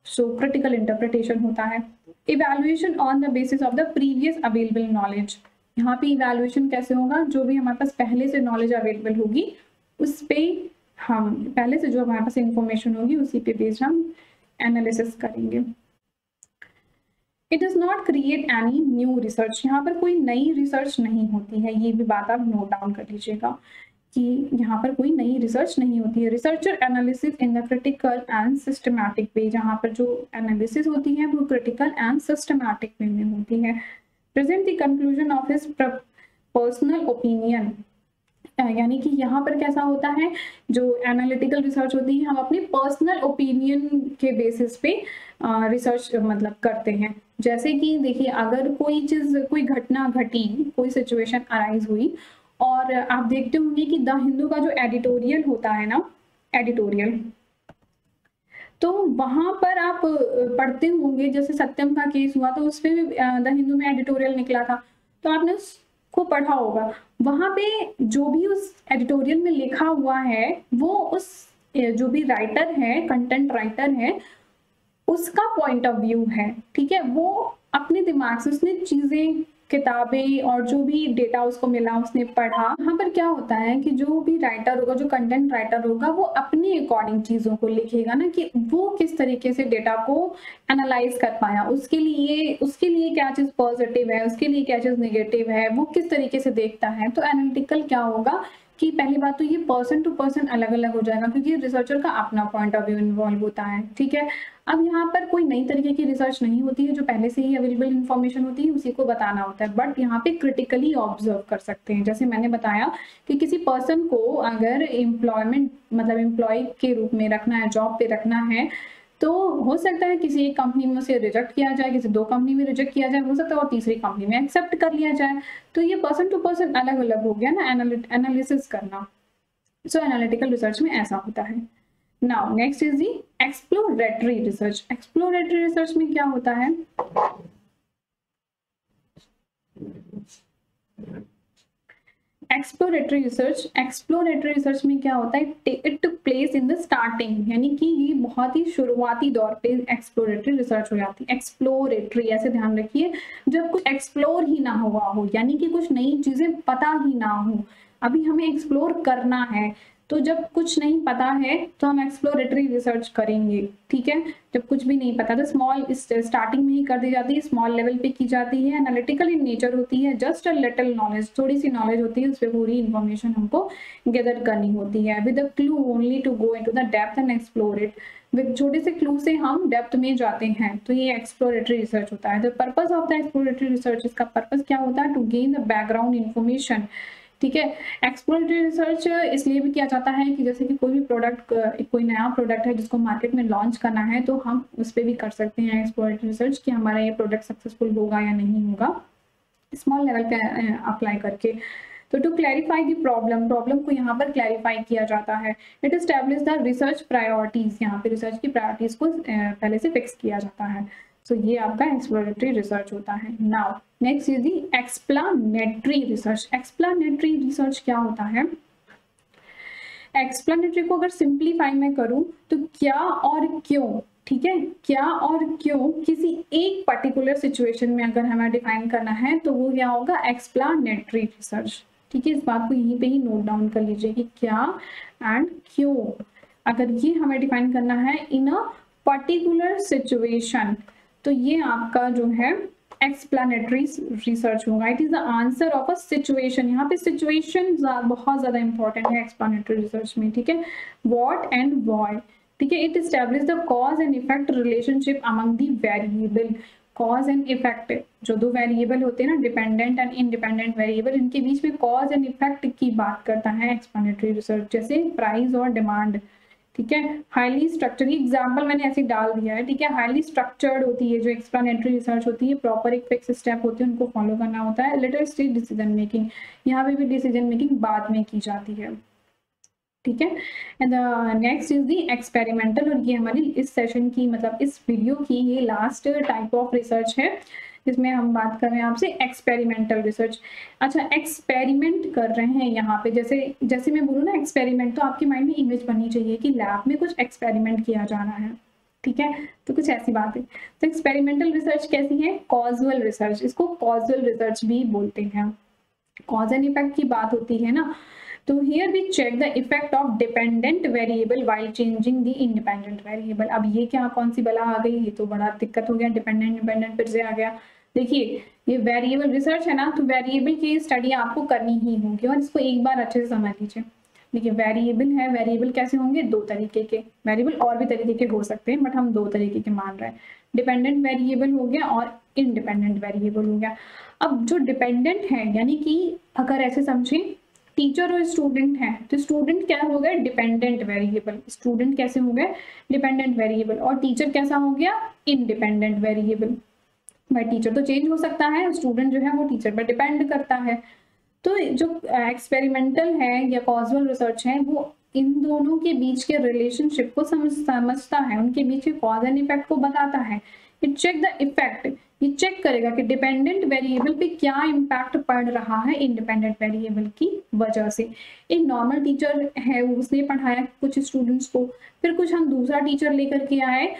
S1: सो क्रिटिकल इंटरप्रिटेशन होता है। Evaluation on the basis of the previous available knowledge, यहाँ पे इवैल्यूएशन कैसे होगा? जो भी हमारे पास पहले से नॉलेज अवेलेबल होगी उस पे हम पहले से जो हमारे पास इंफॉर्मेशन होगी उसी पे बेस्ड हम एनालिसिस करेंगे। It does not create any new research, यहाँ पर कोई नई रिसर्च नहीं होती है, ये भी बात आप नोट डाउन कर लीजिएगा कि यहाँ पर कोई नई रिसर्च नहीं होती है। Researcher analysis in the critical and systematic way, जहाँ पर जो एनालिसिस होती है वो क्रिटिकल एंड सिस्टमैटिक वे में होती है। Present the conclusion of his personal opinion, यानी कि यहाँ पर कैसा होता है, जो एनालिटिकल रिसर्च होती है हम अपने पर्सनल ओपिनियन के बेसिस पे रिसर्च मतलब करते हैं। जैसे कि देखिए अगर कोई चीज, कोई घटना घटी, कोई सिचुएशन अराइज हुई और आप देखते होंगे कि द हिंदू का जो एडिटोरियल होता है ना, एडिटोरियल, तो वहां पर आप पढ़ते होंगे, जैसे सत्यम का केस हुआ तो उस पे भी द हिंदू में एडिटोरियल निकला था, तो आपने उसको पढ़ा होगा। वहां पे जो भी उस एडिटोरियल में लिखा हुआ है वो उस जो भी राइटर है, कंटेंट राइटर है, उसका पॉइंट ऑफ व्यू है, ठीक है। वो अपने दिमाग से उसने चीजें, किताबें और जो भी डेटा उसको मिला उसने पढ़ा। यहाँ पर क्या होता है कि जो भी राइटर होगा, जो कंटेंट राइटर होगा, वो अपने अकॉर्डिंग चीजों को लिखेगा ना, कि वो किस तरीके से डेटा को एनालाइज कर पाया, उसके लिए क्या चीज पॉजिटिव है, उसके लिए क्या चीज नेगेटिव है, वो किस तरीके से देखता है। तो एनालिटिकल क्या होगा कि पहली बात तो ये पर्सन टू पर्सन अलग अलग हो जाएगा, क्योंकि रिसर्चर का अपना पॉइंट ऑफ व्यू इन्वॉल्व होता है, ठीक है। अब यहाँ पर कोई नई तरीके की रिसर्च नहीं होती है, जो पहले से ही अवेलेबल इन्फॉर्मेशन होती है उसी को बताना होता है, बट यहाँ पे क्रिटिकली ऑब्जर्व कर सकते हैं। जैसे मैंने बताया कि किसी पर्सन को अगर एम्प्लॉयमेंट मतलब एम्प्लॉय के रूप में रखना है, जॉब पे रखना है, तो हो सकता है किसी एक कंपनी में उसे रिजेक्ट किया जाए, किसी 2 कंपनी में रिजेक्ट किया जाए, हो सकता है और तीसरी कंपनी में एक्सेप्ट कर लिया जाए। तो ये पर्सन टू पर्सन अलग अलग हो गया ना एनालिसिस करना। सो एनालिटिकल रिसर्च में ऐसा होता है। Now next is the exploratory research. Exploratory research में क्या होता है? एक्सप्लोरेटरी रिसर्च में क्या होता है? It took place in the starting, यानी कि ये बहुत ही शुरुआती दौर पे एक्सप्लोरेटरी रिसर्च हो जाती है। एक्सप्लोरेटरी ऐसे ध्यान रखिए, जब कुछ एक्सप्लोर ही ना हुआ हो, यानी कि कुछ नई चीजें पता ही ना हो, अभी हमें एक्सप्लोर करना है, तो जब कुछ नहीं पता है तो हम एक्सप्लोरेटरी रिसर्च करेंगे, ठीक है। जब कुछ भी नहीं पता तो स्मॉल स्टार्टिंग में ही कर दी जाती है, स्मॉल लेवल पे की जाती है, एनालिटिकल इन नेचर होती है, जस्ट अ लिटिल नॉलेज, थोड़ी सी नॉलेज होती है, उस पर पूरी इंफॉर्मेशन हमको गैदर करनी होती है, with a clue only to go into the depth and explore it. With छोटे से क्लू से हम डेप्थ में जाते हैं, तो ये एक्सप्लोरेटरी रिसर्च होता है। The purpose of the exploratory research, इसका पर्पस क्या होता है? To gain the background information, ठीक है। एक्सप्लोरेटरी रिसर्च इसलिए भी किया जाता है कि जैसे कि कोई भी प्रोडक्ट, कोई नया प्रोडक्ट है जिसको मार्केट में लॉन्च करना है, तो हम उस पर भी कर सकते हैं एक्सप्लोरेटरी रिसर्च कि हमारा ये प्रोडक्ट सक्सेसफुल होगा या नहीं होगा, स्मॉल लेवल पे अप्लाई करके। तो टू क्लैरिफाई दी प्रॉब्लम को यहाँ पर क्लैरिफाई किया जाता है। It establish the research priorities, यहाँ पे रिसर्च की प्रायोरिटीज को पहले से फिक्स किया जाता है। सो ये आपका एक्सप्लोरेटरी रिसर्च होता है। Now next is the explanatory research. Explanatory research क्या होता है? एक्सप्लेनेटरी को अगर सिंप्लीफाई मैं करूं तो क्या और क्यों, ठीक है, क्या और क्यों किसी एक पर्टिकुलर सिचुएशन में अगर हमें डिफाइन करना है तो वो क्या होगा? एक्सप्लेनेटरी रिसर्च, ठीक है। इस बात को यहीं पे ही नोट डाउन कर लीजिए कि क्या एंड क्यों, अगर ये हमें डिफाइन करना है इन अ पर्टिकुलर सिचुएशन, तो ये आपका जो है एक्सप्लेनेटरी रिसर्च होगा। It is the answer of a situation, यहाँ पे सिचुएशन बहुत ज्यादा इंपॉर्टेंट है एक्सप्लेनेटरी रिसर्च में, ठीक है। व्हाट एंड व्हाई, ठीक है। It establish the cause and effect relationship among the variable. Cause and effect, जो 2 वेरिएबल होते हैं ना, डिपेंडेंट एंड इंडिपेंडेंट वेरिएबल, इनके बीच में कॉज एंड इफेक्ट की बात करता है एक्सप्लेनेटरी रिसर्च, जैसे प्राइस और डिमांड, ठीक है। हाईली स्ट्रक्चर्ड, एग्जांपल मैंने ऐसे डाल दिया है, ठीक है। हाईली स्ट्रक्चर्ड होती है जो एक्सप्लेनेटरी रिसर्च होती है, प्रॉपर एक फिक्स स्टेप होते हैं, उनको फॉलो करना होता है। लेटर स्टेज डिसीजन मेकिंग, यहाँ पे भी डिसीजन मेकिंग बाद में की जाती है, ठीक है। And next is the experimental, और ये हमारी इस सेशन की मतलब इस वीडियो की ये लास्ट टाइप ऑफ रिसर्च है जिसमें हम बात कर रहे हैं आपसे एक्सपेरिमेंटल रिसर्च। अच्छा, एक्सपेरिमेंट कर रहे हैं यहाँ पे, जैसे मैं बोलूँ ना एक्सपेरिमेंट, तो आपके माइंड में इमेज बननी चाहिए कि लैब में कुछ एक्सपेरिमेंट किया जा रहा है, ठीक है। तो कुछ ऐसी बात है। तो एक्सपेरिमेंटल रिसर्च कैसी है? कॉजुअल रिसर्च, इसको कॉजुअल रिसर्च भी बोलते हैं। कॉज एंड इफेक्ट की बात होती है ना, तो here we check the effect of dependent variable while changing the independent variable. अब ये क्या, कौन सी बला आ गई? ये तो बड़ा दिक्कत हो गया, डिपेंडेंट इंडिपेंडेंट फिर से आ गया। देखिए, ये वेरिएबल रिसर्च है ना, तो वेरिएबल की स्टडी आपको करनी ही होगी, और इसको एक बार अच्छे से समझ लीजिए। देखिए, वेरिएबल है, वेरिएबल कैसे होंगे? 2 तरीके के, वेरिएबल और भी तरीके के हो सकते हैं, बट हम 2 तरीके के मान रहे हैं। डिपेंडेंट वेरिएबल हो गया और इंडिपेंडेंट वेरिएबल हो गया। अब जो डिपेंडेंट है, यानी कि अगर ऐसे समझें, टीचर और स्टूडेंट है, तो स्टूडेंट क्या हो गया? Dependent variable. स्टूडेंट कैसे हो गए? Dependent variable. और टीचर कैसा हो गया? Independent variable. भाई टीचर तो चेंज हो सकता है, स्टूडेंट जो है वो टीचर पर डिपेंड करता है। तो जो एक्सपेरिमेंटल है या कॉजुअल रिसर्च है, वो इन दोनों के बीच के रिलेशनशिप को समझता है, उनके बीच के कॉज एंड इफेक्ट को बताता है। इट चेक द इफेक्ट, ये चेक करेगा कि डिपेंडेंट वेरिएबल पे क्या इम्पैक्ट पड़ रहा है इंडिपेंडेंट वेरिएबल की वजह से। एक नॉर्मल टीचर है, उसने पढ़ाया कुछ स्टूडेंट्स को, फिर कुछ हम दूसरा टीचर लेकर के आए,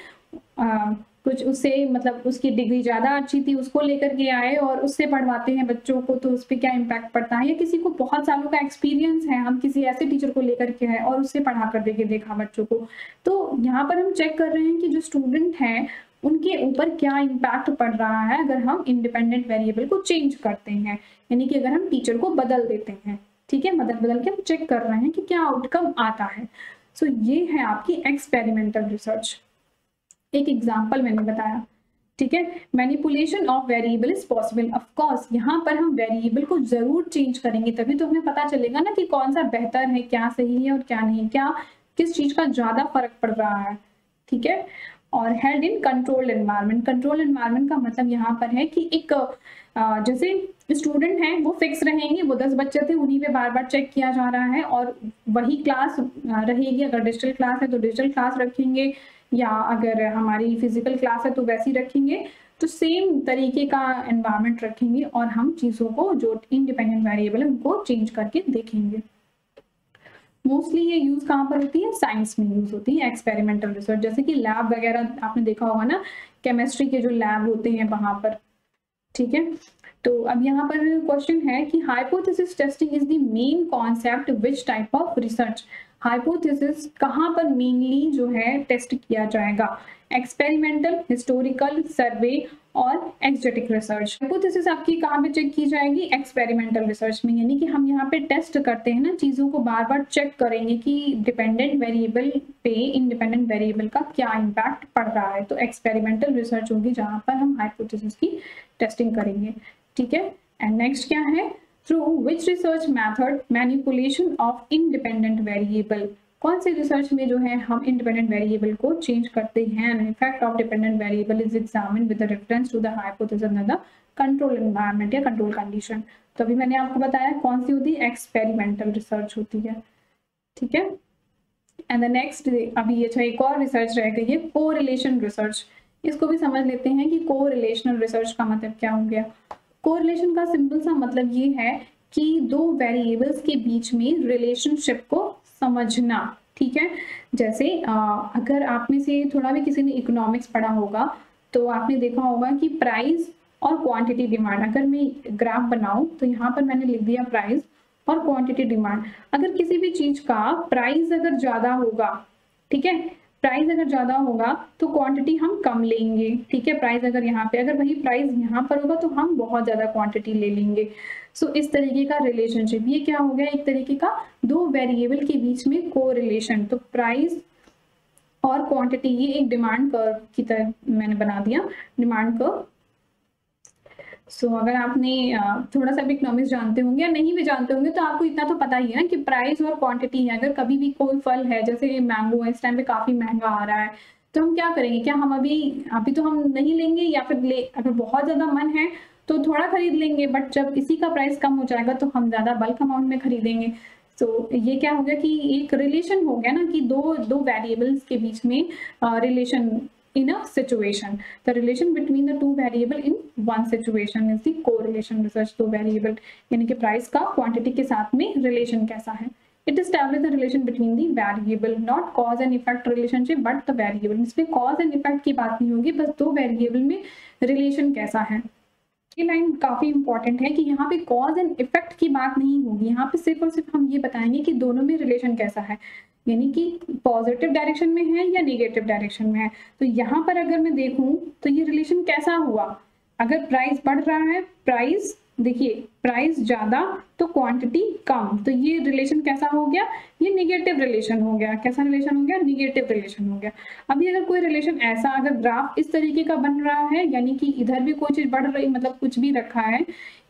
S1: कुछ उससे मतलब उसकी डिग्री ज़्यादा अच्छी थी, उसको लेकर के आए और उससे पढ़वाते हैं बच्चों को, तो उस पर क्या इम्पैक्ट पड़ता है। या किसी को बहुत सालों का एक्सपीरियंस है, हम किसी ऐसे टीचर को लेकर के आए और उससे पढ़ा कर देके देखा बच्चों को, तो यहाँ पर हम चेक कर रहे हैं कि जो स्टूडेंट हैं उनके ऊपर क्या इम्पैक्ट पड़ रहा है अगर हम इंडिपेंडेंट वेरिएबल को चेंज करते हैं, यानी कि अगर हम टीचर को बदल देते हैं। ठीक है, बदल के हम चेक कर रहे हैं कि क्या आउटकम आता है। सो ये है आपकी एक्सपेरिमेंटल रिसर्च। एक एग्जाम्पल मैंने बताया, ठीक है। Manipulation of variable is possible. Of course यहाँ पर हम वेरिएबल को जरूर चेंज करेंगे, तभी तो हमें पता चलेगा ना कि कौन सा बेहतर है, क्या सही है और क्या नहीं, क्या किस चीज का ज्यादा फर्क पड़ रहा है। ठीक है, और held in controlled environment. Control environment का मतलब यहाँ पर है कि एक जैसे स्टूडेंट हैं वो फिक्स रहेंगे, वो 10 बच्चे थे, उन्हीं पे बार बार चेक किया जा रहा है और वही क्लास रहेगी। अगर डिजिटल क्लास है तो डिजिटल क्लास रखेंगे, या अगर हमारी फिजिकल क्लास है तो वैसी रखेंगे, तो सेम तरीके का एनवायरनमेंट रखेंगे और हम चीज़ों को जो इंडिपेंडेंट वेरिएबल है उनको चेंज करके देखेंगे। मोस्टली ये यूज कहाँ पर होती है, साइंस में यूज होती है एक्सपेरिमेंटल रिसर्च, जैसे कि लैब वगैरह आपने देखा होगा ना, केमिस्ट्री के जो लैब होते हैं वहां पर। ठीक है, तो अब यहाँ पर क्वेश्चन है कि hypothesis testing is the main concept which type of research. Hypothesis कहाँ पर मेनली जो है टेस्ट किया जाएगा, एक्सपेरिमेंटल, हिस्टोरिकल, सर्वे और एक्सजेटिक रिसर्च। हाइपोथेसिस आपकी कहाँ पे चेक की जाएगी, एक्सपेरिमेंटल रिसर्च में, यानी कि हम यहाँ पे टेस्ट करते हैं ना, चीजों को बार बार चेक करेंगे कि डिपेंडेंट वेरिएबल पे इंडिपेंडेंट वेरिएबल का क्या इम्पैक्ट पड़ रहा है, तो एक्सपेरिमेंटल रिसर्च होगी जहाँ पर हम हाइपोथेसिस की टेस्टिंग करेंगे। ठीक है, एंड नेक्स्ट क्या है, through which research method manipulation of independent variable. कौन से रिसर्च में जो है हम इंडिपेंडेंट वेरिएबल को चेंज करते हैं, and effect of dependent variable is examined with reference to the hypothesis and the control environment या कंट्रोल कंडीशन। तो अभी मैंने आपको बताया कौन सी होती है, एक्सपेरिमेंटल रिसर्च होती है। ठीक है, एंड द नेक्स्ट अभी अच्छा एक और रिसर्च रह गई है, कोरिलेशन रिसर्च। इसको भी समझ लेते हैं कि कोरिलेशनल रिसर्च का मतलब क्या हो गया। कोरिलेशन का सिंपल सा मतलब ये है कि दो वेरिएबल्स के बीच में रिलेशनशिप को समझना। ठीक है, जैसे अगर आप में से थोड़ा भी किसी ने इकोनॉमिक्स पढ़ा होगा तो आपने देखा होगा कि प्राइस और क्वांटिटी डिमांड, अगर मैं ग्राफ बनाऊं तो यहाँ पर मैंने लिख दिया प्राइस और क्वांटिटी डिमांड। अगर किसी भी चीज का प्राइस अगर ज्यादा होगा, ठीक है, प्राइस अगर ज्यादा होगा तो क्वांटिटी हम कम लेंगे। ठीक है, प्राइस अगर यहाँ पे, अगर वही प्राइस यहाँ पर होगा तो हम बहुत ज्यादा क्वांटिटी ले लेंगे। सो इस तरीके का रिलेशनशिप, ये क्या हो गया, एक तरीके का दो वेरिएबल के बीच में कोरिलेशन। तो प्राइस और क्वांटिटी, ये एक डिमांड कर्व की तरह मैंने बना दिया, डिमांड कर्व। सो अगर आपने थोड़ा सा भी इकोनॉमिक्स जानते होंगे या नहीं भी जानते होंगे तो आपको इतना तो पता ही है ना कि प्राइस और क्वांटिटी है। अगर कभी भी कोई फल है, जैसे मैंगो है, इस टाइम पे काफी महंगा आ रहा है, तो हम क्या करेंगे, क्या हम अभी तो हम नहीं लेंगे, या फिर अगर बहुत ज्यादा मन है तो थोड़ा खरीद लेंगे, बट जब इसी का प्राइस कम हो जाएगा तो हम ज्यादा बल्क अमाउंट में खरीदेंगे। तो ये क्या हो गया कि एक रिलेशन हो गया ना, कि दो वेरिएबल्स के बीच में relation in a situation. The relation between the two variable in one situation is the correlation research. दो variable यानी कि price का quantity के साथ में relation कैसा है। It establishes the relation between the variable, not cause and effect relationship, but the variable. इसमें cause and effect की बात नहीं होगी, बस दो variable में relation कैसा है। ये लाइन काफी इंपॉर्टेंट है कि यहाँ पे कॉज एंड इफेक्ट की बात नहीं होगी, यहाँ पे सिर्फ और सिर्फ हम ये बताएंगे कि दोनों में रिलेशन कैसा है, यानी कि पॉजिटिव डायरेक्शन में है या नेगेटिव डायरेक्शन में है। तो यहाँ पर अगर मैं देखूं तो ये रिलेशन कैसा हुआ, अगर प्राइस बढ़ रहा है, प्राइस देखिए प्राइस ज्यादा तो क्वांटिटी कम, तो ये रिलेशन कैसा हो गया, ये नेगेटिव रिलेशन हो गया। कैसा रिलेशन हो गया, नेगेटिव रिलेशन हो गया। अभी अगर कोई रिलेशन ऐसा, अगर ग्राफ इस तरीके का बन रहा है, यानी कि इधर भी कोई चीज बढ़ रही, मतलब कुछ भी रखा है,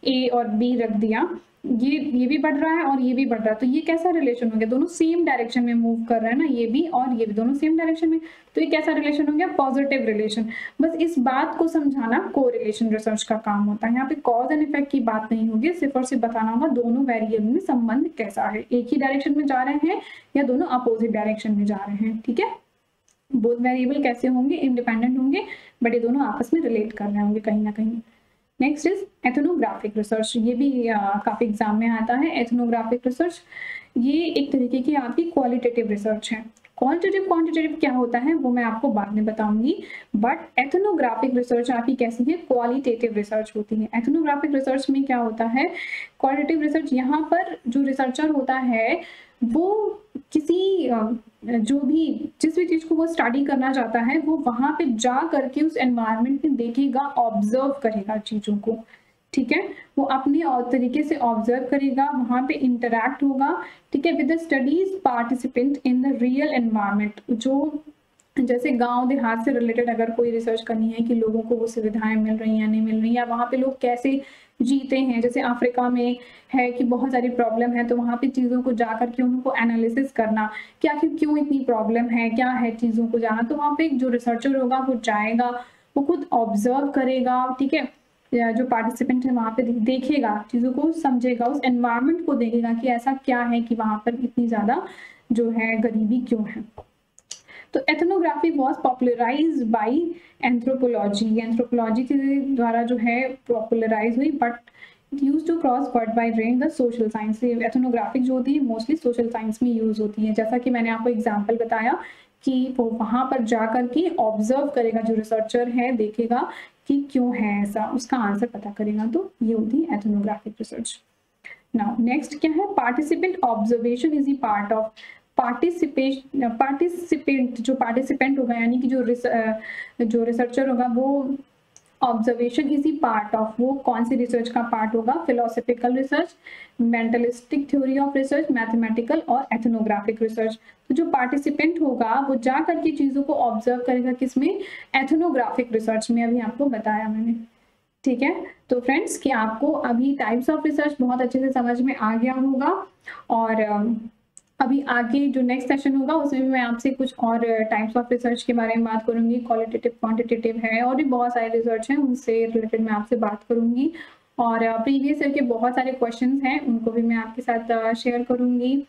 S1: ए और बी रख दिया, ये भी बढ़ रहा है और ये भी बढ़ रहा है, तो ये कैसा रिलेशन हो गया? दोनों सेम डायरेक्शन में मूव कर रहे हैं ना, ये भी और ये भी दोनों सेम डायरेक्शन में, तो ये कैसा रिलेशन हो गया? Positive relation. बस इस बात को समझाना कोरिलेशन रिसर्च का काम होता है। यहाँ पे कॉज एंड इफेक्ट की बात नहीं होगी, सिर्फ और सिर्फ बताना होगा दोनों वेरिएबल में संबंध कैसा है, एक ही डायरेक्शन में जा रहे हैं या दोनों अपोजिट डायरेक्शन में जा रहे हैं। ठीक है, बोथ वेरिएबल कैसे होंगे? इंडिपेंडेंट होंगे, बट ये दोनों आपस में रिलेट कर रहे होंगे कहीं ना कहीं। नेक्स्ट इज एथनोग्राफिक रिसर्च, ये भी काफी एग्जाम में आता है। एथनोग्राफिक रिसर्च ये एक तरीके की आपकी क्वालिटेटिव रिसर्च है। क्वालिटेटिव क्वांटिटेटिव क्या होता है वो मैं आपको बाद में बताऊंगी, बट एथनोग्राफिक रिसर्च आपकी कैसी है? क्वालिटेटिव रिसर्च होती है। एथनोग्राफिक रिसर्च में क्या होता है? क्वालिटेटिव रिसर्च, यहाँ पर जो रिसर्चर होता है वो किसी जिस भी चीज को वो स्टडी करना चाहता है वो वहां पे जा करके उस एनवायरनमेंट में देखेगा, ऑब्जर्व करेगा चीजों को। ठीक है, वो अपने और तरीके से ऑब्जर्व करेगा, वहां पे इंटरैक्ट होगा। ठीक है, with the studies participant in the real environment, जो जैसे गांव देहात से रिलेटेड अगर कोई रिसर्च करनी है कि लोगों को वो सुविधाएं मिल रही हैं या नहीं मिल रही, या वहाँ पे लोग कैसे जीते हैं, जैसे अफ्रीका में है कि बहुत सारी प्रॉब्लम है, तो वहाँ पे चीज़ों को जा करके उनको एनालिसिस करना, क्या क्यों इतनी प्रॉब्लम है, क्या है, चीज़ों को जाना। तो वहाँ पे जो रिसर्चर होगा वो जाएगा, वो खुद ऑब्जर्व करेगा। ठीक है, जो पार्टिसिपेंट है वहाँ पे देखेगा, चीज़ों को समझेगा, उस एनवायरनमेंट को देखेगा कि ऐसा क्या है कि वहाँ पर इतनी ज़्यादा जो है गरीबी क्यों है। तो ethnography was popularise by anthropology, anthropology के द्वारा जो है पॉपुलराइज हुई, but use to cross word by drain the social science. Ethnographic जो होती है मोस्टली सोशल साइंस में यूज होती है, जैसा कि मैंने आपको एग्जाम्पल बताया कि वो वहां पर जाकर के ऑब्जर्व करेगा, जो रिसर्चर है देखेगा कि क्यों है ऐसा, उसका आंसर पता करेगा। तो ये होती है एथनोग्राफिक रिसर्च। नाउ नेक्स्ट क्या है? Participant observation is the part of participant जो पार्टिसिपेंट होगा यानी कि जो रिसर्चर होगा वो ऑब्जर्वेशन इसी पार्ट ऑफ, वो कौन सी रिसर्च का पार्ट होगा? Philosophical research, mentalistic theory of research, mathematical और एथनोग्राफिक रिसर्च। तो जो पार्टिसिपेंट होगा वो जा करके चीजों को ऑब्जर्व करेगा, किसमें? एथनोग्राफिक रिसर्च में, अभी आपको बताया मैंने। ठीक है, तो फ्रेंड्स कि आपको अभी टाइप्स ऑफ रिसर्च बहुत अच्छे से समझ में आ गया होगा, और अभी आगे जो नेक्स्ट सेशन होगा उसमें भी मैं आपसे कुछ और टाइप्स ऑफ रिसर्च के बारे में बात करूंगी। क्वालिटेटिव क्वांटिटेटिव है और भी बहुत सारे रिसर्च हैं, उनसे रिलेटेड मैं आपसे बात करूंगी, और प्रीवियस ईयर के बहुत सारे क्वेश्चंस हैं उनको भी मैं आपके साथ शेयर करूंगी।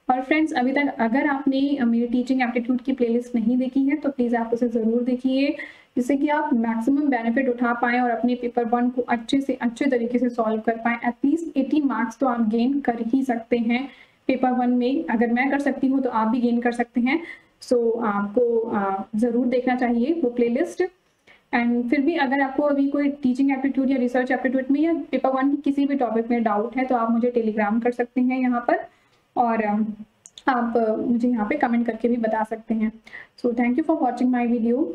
S1: और फ्रेंड्स अभी तक अगर आपने मेरी टीचिंग एप्टीट्यूड की प्लेलिस्ट नहीं देखी है तो प्लीज़ आप उसे ज़रूर देखिए, जिससे कि आप मैक्सिमम बेनिफिट उठा पाएँ और अपने पेपर 1 को अच्छे से अच्छे तरीके से सॉल्व कर पाएँ। एटलीस्ट 80 मार्क्स तो आप गेन कर ही सकते हैं पेपर 1 में। अगर मैं कर सकती हूँ तो आप भी गेन कर सकते हैं। सो आपको ज़रूर देखना चाहिए वो प्लेलिस्ट। एंड फिर भी अगर आपको अभी कोई टीचिंग एप्टीट्यूड या रिसर्च एप्टीट्यूड में या पेपर 1 की किसी भी टॉपिक में डाउट है तो आप मुझे टेलीग्राम कर सकते हैं यहाँ पर, और आप मुझे यहाँ पे कमेंट करके भी बता सकते हैं। So thank you for watching my video.